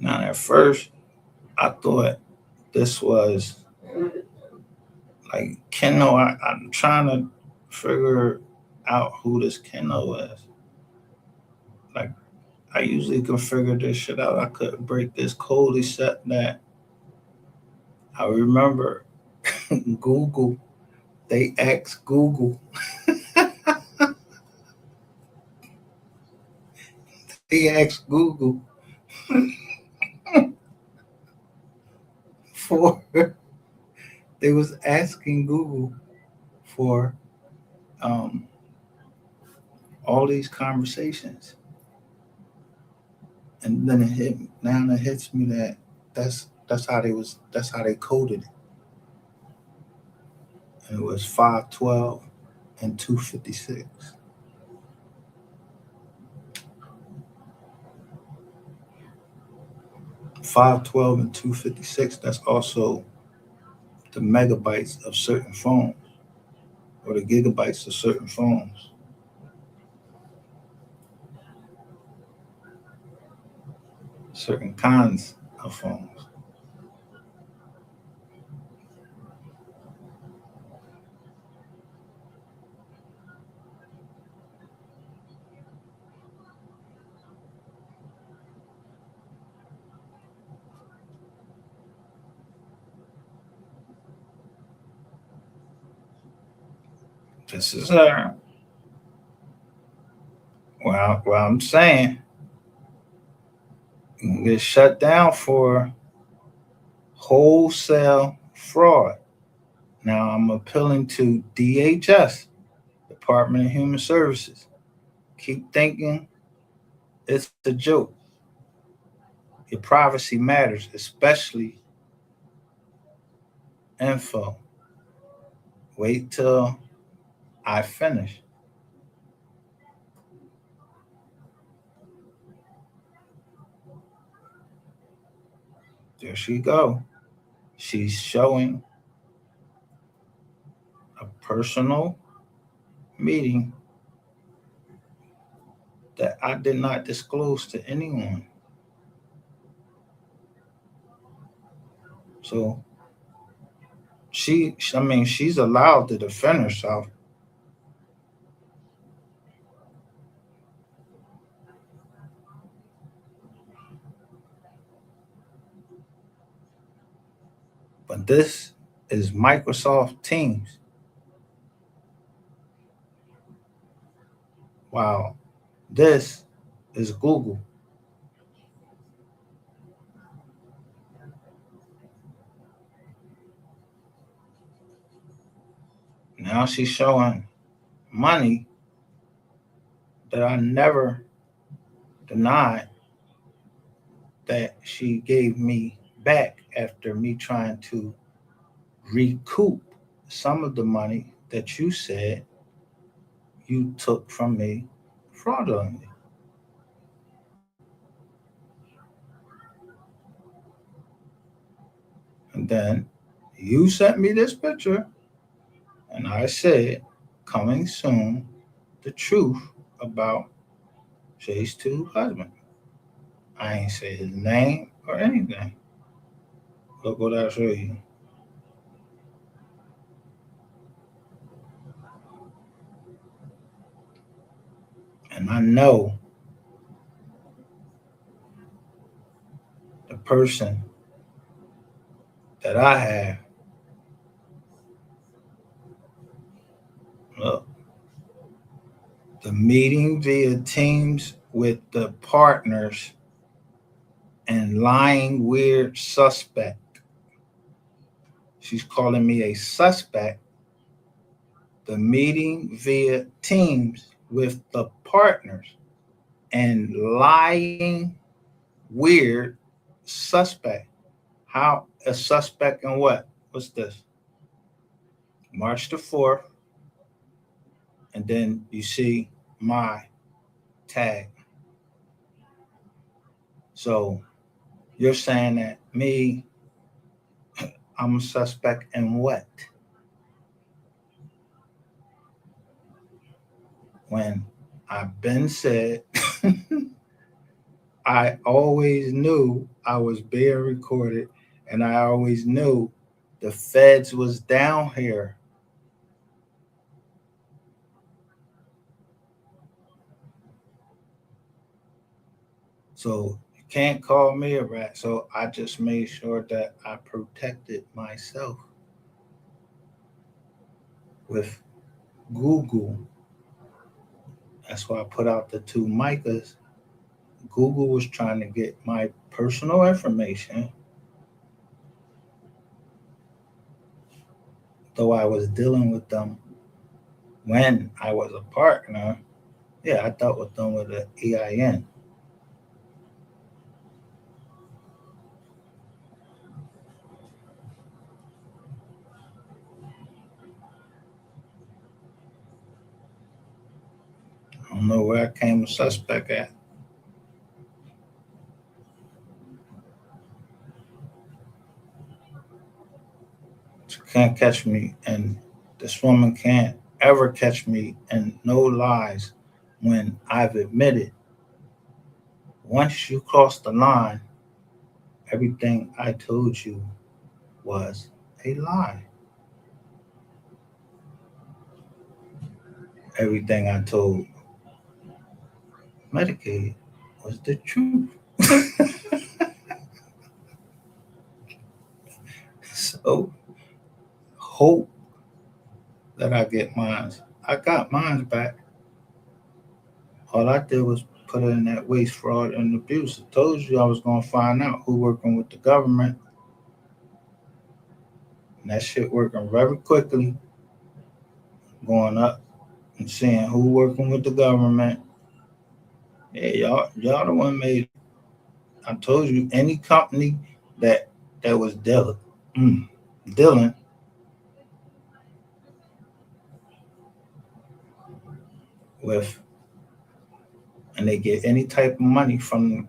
Now, at first, I thought this was like Keno. I'm trying to figure out who this Keno is. Like, I usually can figure this shit out. I couldn't break this code except that I remember Google. They asked Google. They asked Google for. They was asking Google for all these conversations, and then it hits me that that's how they coded it, and it was 512 and 256. 512 and 256. That's also the megabytes of certain phones, or the gigabytes of certain phones. Certain kinds of phones. This is well, I'm saying you can get shut down for wholesale fraud. Now I'm appealing to DHS, Department of Human Services. Keep thinking it's a joke. Your privacy matters, especially info. Wait till I finish. There she go. She's showing a personal meeting that I did not disclose to anyone. So she's allowed to defend herself. But this is Microsoft Teams. Wow. This is Google. Now she's showing money that I never denied that she gave me back after me trying to recoup some of the money that you said you took from me fraudulently. And then you sent me this picture, and I said, coming soon, the truth about Jay's two husband. I ain't say his name or anything. Look what I show you. And I know the person that I have. Look, the meeting via Teams with the partners and lying weird suspect. She's calling me a suspect. The meeting via Teams with the partners and lying weird suspect. How a suspect in what? What's this? March the 4th. And then you see my tag. So you're saying that me, I'm a suspect in what? When I've been said, I always knew I was being recorded, and I always knew the feds was down here. So you can't call me a rat. So I just made sure that I protected myself with Google. That's why I put out the 2 micas. Google was trying to get my personal information, though I was dealing with them when I was a partner. Yeah, I dealt with them with an EIN. I don't know where I came a suspect at. She can't catch me, and this woman can't ever catch me in no lies when I've admitted. Once you cross the line, everything I told you was a lie. Everything I told Medicaid was the truth. So hope that I get mine. I got mine back. All I did was put it in that waste, fraud, and abuse. I told you I was going to find out who working with the government. And that shit working very quickly. Going up and seeing who working with the government. Yeah, y'all the one made it. I told you, any company that was dealing with, and they get any type of money from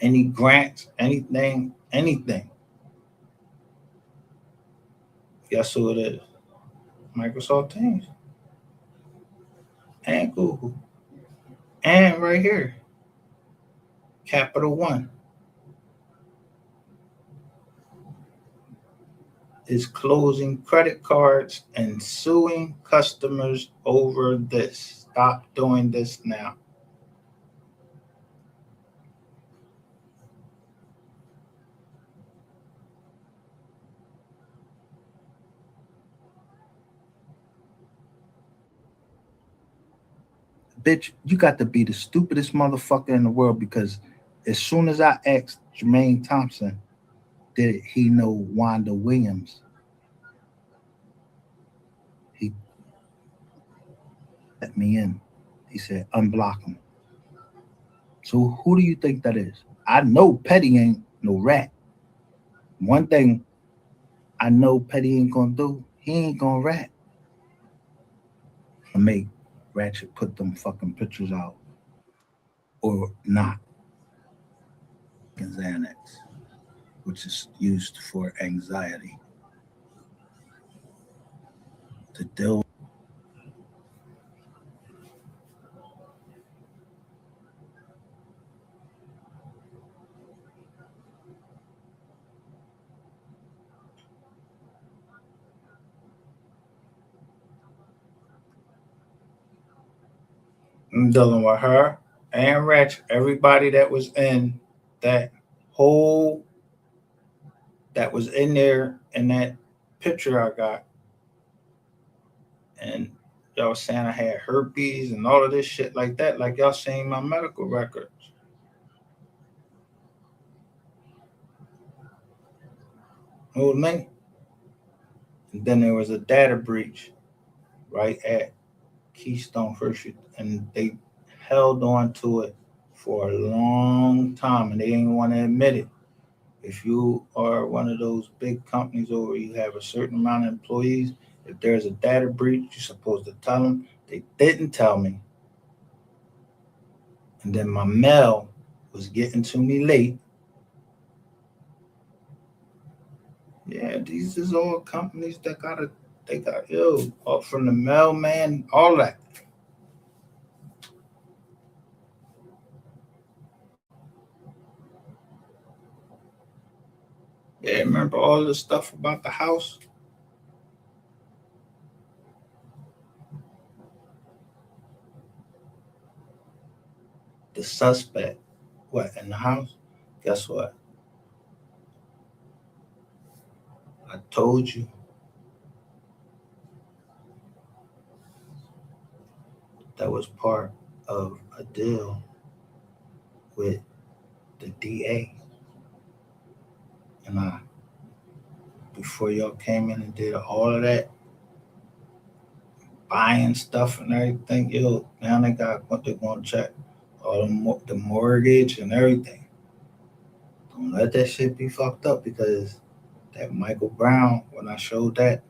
any grants, anything. Guess who it is? Microsoft Teams and Google, and right here, Capital One is closing credit cards and suing customers over this. Stop doing this now. Bitch, you got to be the stupidest motherfucker in the world, because as soon as I asked Jermaine Thompson, did he know Wanda Williams? He let me in. He said, unblock him. So who do you think that is? I know Petty ain't no rat. One thing I know Petty ain't gonna do, he ain't gonna rat. And make Ratchet put them fucking pictures out. Or not. Xanax, which is used for anxiety. To deal. I'm dealing with her and Ratchet, everybody that was in that whole, that was in there in that picture I got. And y'all was saying I had herpes and all of this shit like that, like y'all seen my medical records. Know what I mean? And then there was a data breach right at Keystone First, and they held on to it for a long time, and they didn't want to admit it. If you are one of those big companies where you have a certain amount of employees, if there's a data breach, you're supposed to tell them. They didn't tell me. And then my mail was getting to me late. Yeah, these is all companies that got all from the mailman, all that. Yeah, remember all the stuff about the house? The suspect, in the house? Guess what? I told you. That was part of a deal with the DA. And before y'all came in and did all of that, buying stuff and everything, now they got what they're going to check, all the mortgage and everything. Don't let that shit be fucked up, because that Michael Brown, when I showed that,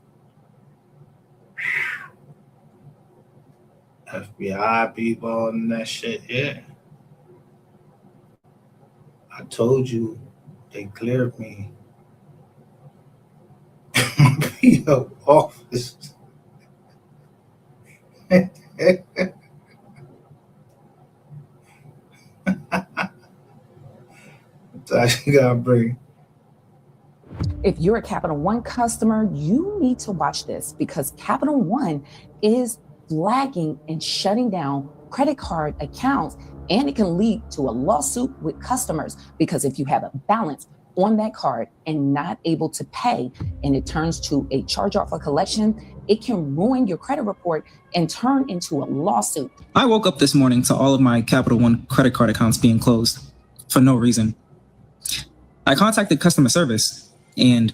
FBI people and that shit, yeah. I told you they cleared me PO office. That's you gotta bring. If you're a Capital One customer, you need to watch this, because Capital One is flagging and shutting down credit card accounts, and it can lead to a lawsuit with customers, because if you have a balance on that card and not able to pay, and it turns to a charge-off or collection, it can ruin your credit report and turn into a lawsuit. I woke up this morning to all of my Capital One credit card accounts being closed for no reason. I contacted customer service, and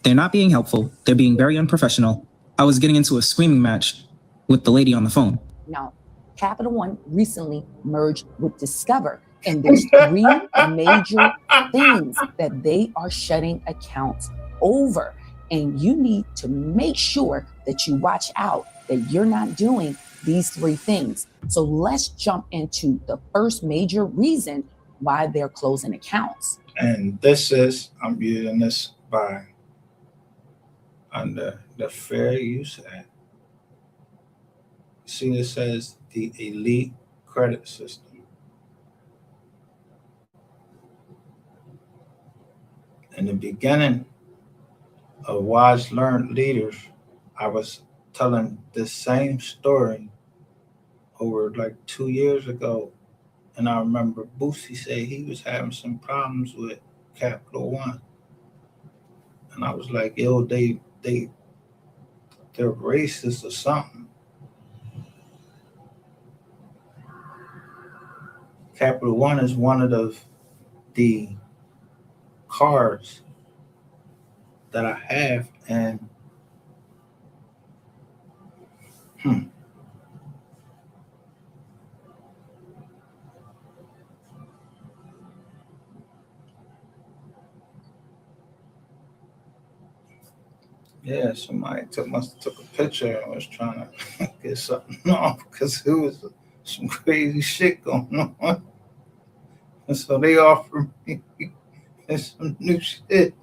they're not being helpful. They're being very unprofessional. I was getting into a screaming match with the lady on the phone. Now, Capital One recently merged with Discover, and there's 3 major things that they are shutting accounts over. And you need to make sure that you watch out that you're not doing these 3 things. So let's jump into the first major reason why they're closing accounts. And this is, I'm using this under the Fair Use Act. See, it says the elite credit system. In the beginning of Wise Learned Leaders, I was telling this same story over like 2 years ago. And I remember Boosie said he was having some problems with Capital One. And I was like, yo, they're racist or something. Capital One is one of the cards that I have, and yeah, somebody must have took a picture and was trying to get something off, because it was some crazy shit going on. And so they offered me some new shit.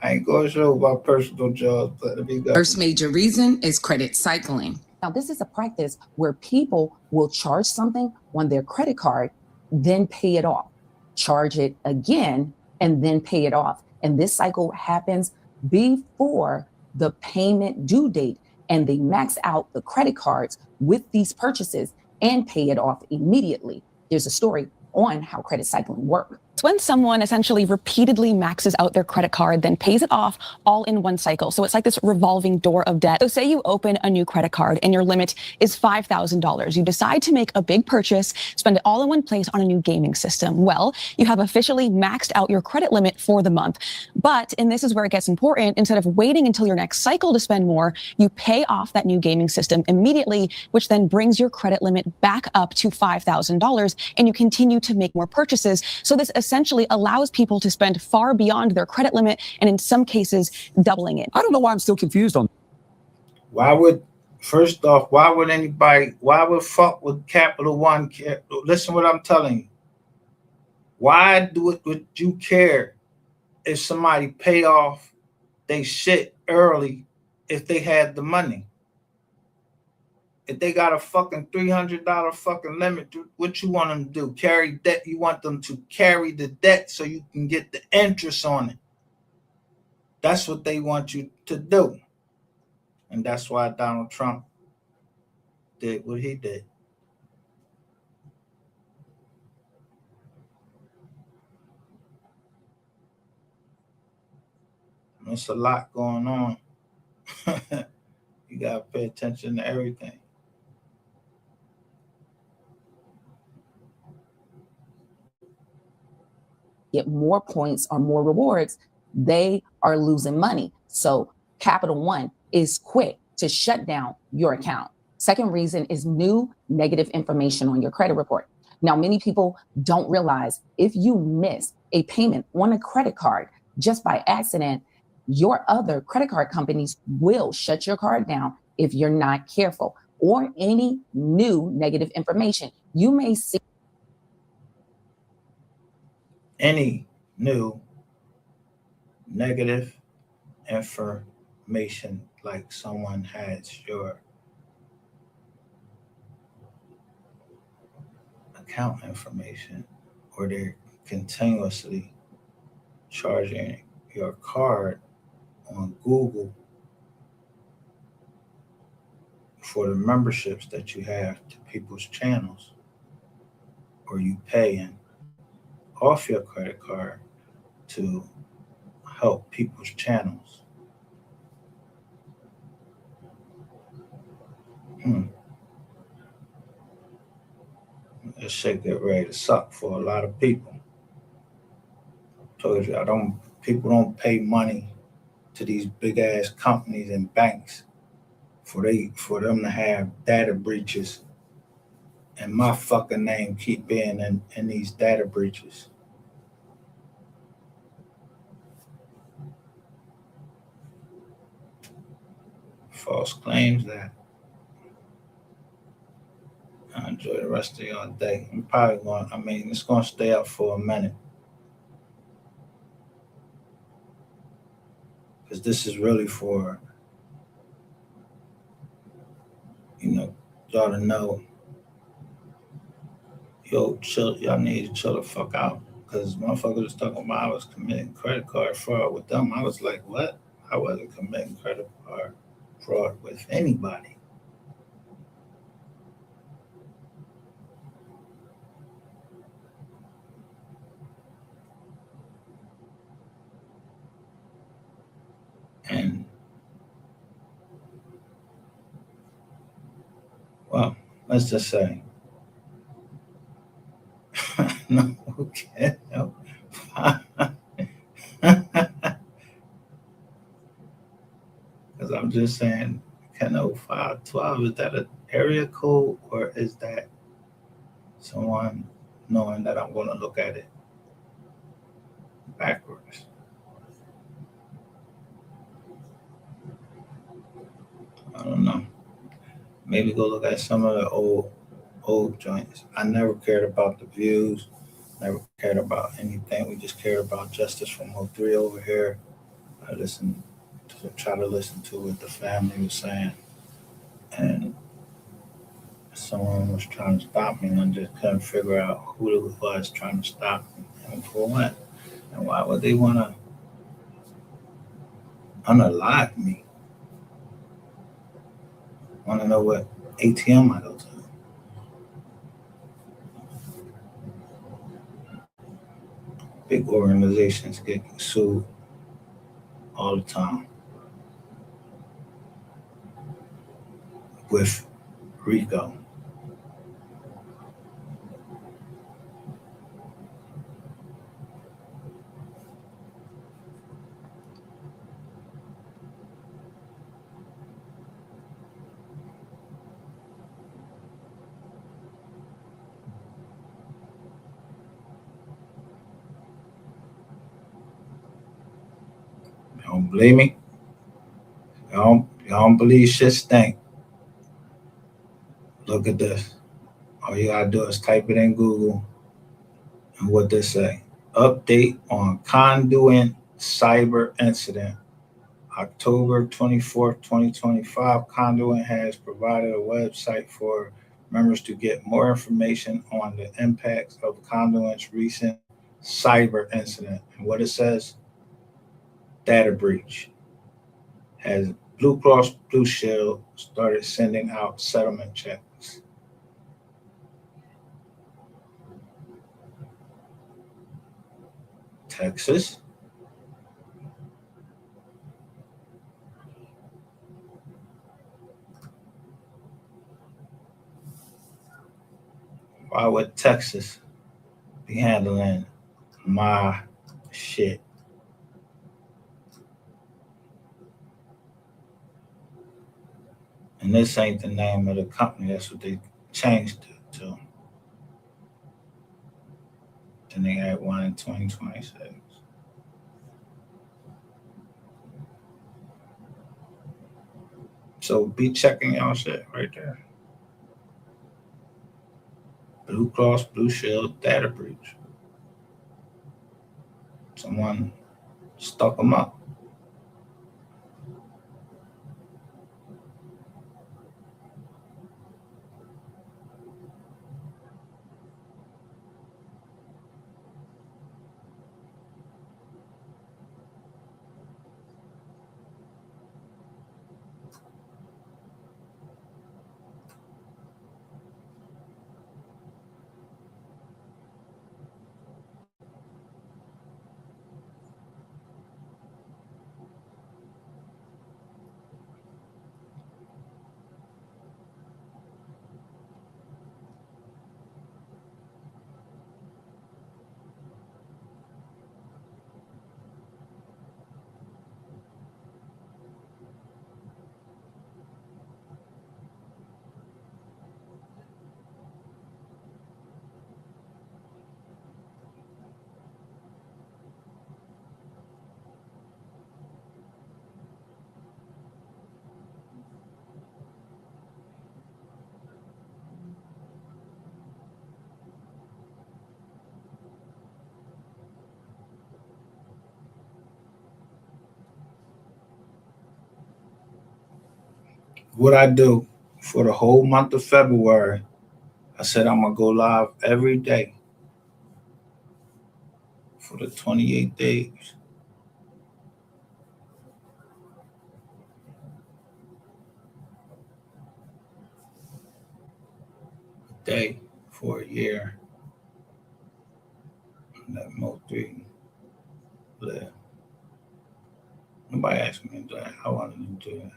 I ain't gonna show my personal jobs, but it'll be good. First major reason is credit cycling. Now, this is a practice where people will charge something on their credit card, then pay it off, charge it again, and then pay it off. And this cycle happens before the payment due date, and they max out the credit cards with these purchases and pay it off immediately. There's a story on how credit cycling works. It's when someone essentially repeatedly maxes out their credit card, then pays it off all in one cycle. So it's like this revolving door of debt. So say you open a new credit card and your limit is $5,000. You decide to make a big purchase, spend it all in one place on a new gaming system. Well, you have officially maxed out your credit limit for the month. But, and this is where it gets important, instead of waiting until your next cycle to spend more, you pay off that new gaming system immediately, which then brings your credit limit back up to $5,000, and you continue to make more purchases. So this essentially allows people to spend far beyond their credit limit, and in some cases, doubling it. I don't know why I'm still confused on. Why would fuck with Capital One? Listen what I'm telling you. Why would you care if somebody pay off they shit early if they had the money? If they got a fucking $300 fucking limit, what you want them to do? Carry debt? You want them to carry the debt so you can get the interest on it. That's what they want you to do. And that's why Donald Trump did what he did. There's a lot going on. You got to pay attention to everything. Get more points or more rewards, they are losing money. So Capital One is quick to shut down your account. Second reason is new negative information on your credit report. Now, many people don't realize if you miss a payment on a credit card just by accident, your other credit card companies will shut your card down if you're not careful, or any new negative information you may see. Any new negative information, like someone has your account information, or they're continuously charging your card on Google for the memberships that you have to people's channels, or you paying off your credit card to help people's channels. This shit get ready to suck for a lot of people. Told you, people don't pay money to these big ass companies and banks for them to have data breaches, and my fucking name keep being in these data breaches. False claims that. I enjoy the rest of your day. I'm probably it's going to stay up for a minute. Because this is really for, y'all to know, y'all need to chill the fuck out. Because motherfuckers was talking about I was committing credit card fraud with them. I was like, what? I wasn't committing credit card fraud with anybody. And, well, let's just say, no, okay, no. Because I'm just saying, 100512, is that an area code, or is that someone knowing that I'm going to look at it backwards? I don't know. Maybe go look at some of the old joints. I never cared about the views, never cared about anything. We just cared about justice from 03 over here. I try to listen to what the family was saying. And someone was trying to stop me, and I just couldn't figure out who it was trying to stop me and for what. And why would they want to unalive me? Want to know what ATM I go to? big organizations get sued all the time with RICO. You don't believe me? You don't believe shit stink? Look at this. All you gotta do is type it in Google, and what they say: update on Conduent cyber incident. October 24th, 2025, Conduent has provided a website for members to get more information on the impacts of Conduent's recent cyber incident. And what it says: data breach. Has Blue Cross Blue Shield started sending out settlement checks? Texas. Why would Texas be handling my shit? And this ain't the name of the company. That's what they changed it to. Then they had one in 2026. So be checking y'all shit right there. Blue Cross Blue Shield data breach. Someone stuck them up. What I do for the whole month of February, I said I'm gonna go live every day for the 28 days. Day for a year. That Mo3 live. Nobody asked me that. I wanted to do that.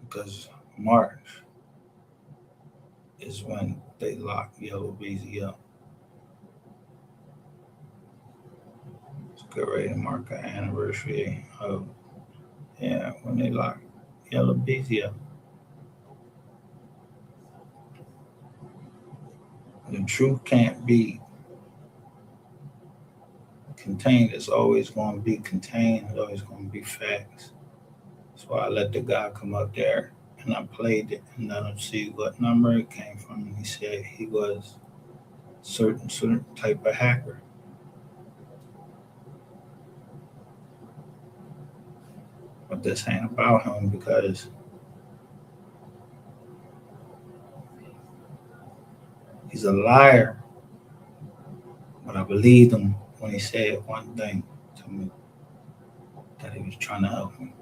Because March is when they lock Yellow BZ up. It's get ready to mark an anniversary of, when they lock Yellow BZ up. The truth can't be contained. It's always going to be contained. It's always going to be facts. That's why I let the guy come up there and I played it and let him see what number it came from. And he said he was certain type of hacker. But this ain't about him because he's a liar. But I believed him when he said one thing to me, that he was trying to help me.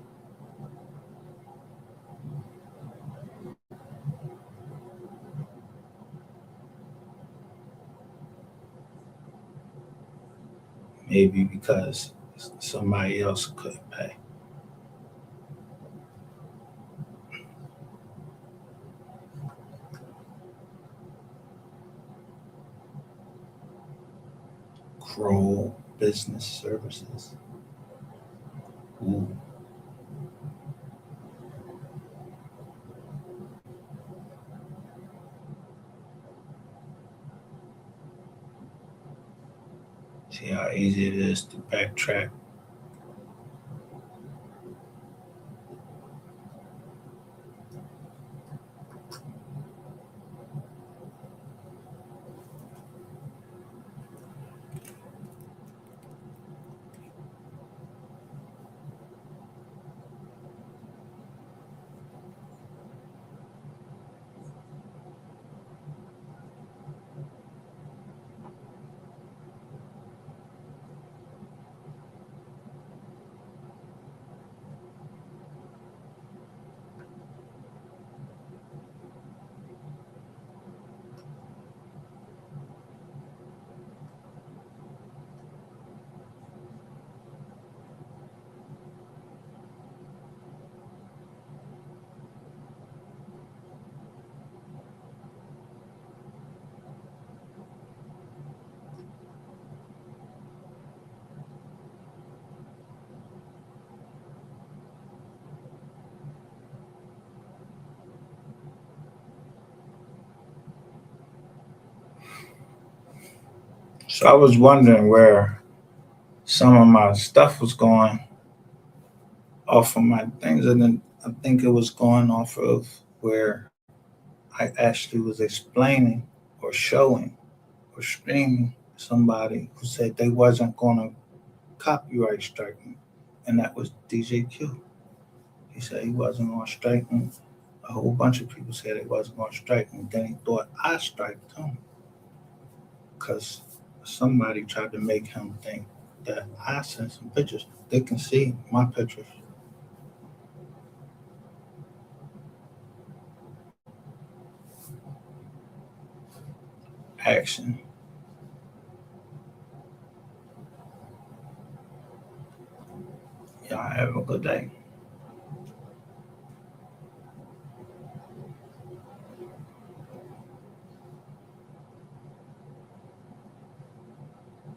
maybe because somebody else couldn't pay. Grow Business Services. Ooh. See how easy it is to backtrack. So I was wondering where some of my stuff was going off of my things, and then I think it was going off of where I actually was explaining or showing or streaming somebody who said they wasn't going to copyright strike me, and that was DJ Q. He said he wasn't going to strike me. A whole bunch of people said they wasn't going to strike me. Then he thought I striked him because somebody tried to make him think that I sent some pictures. They can see my pictures. Action. Y'all have a good day.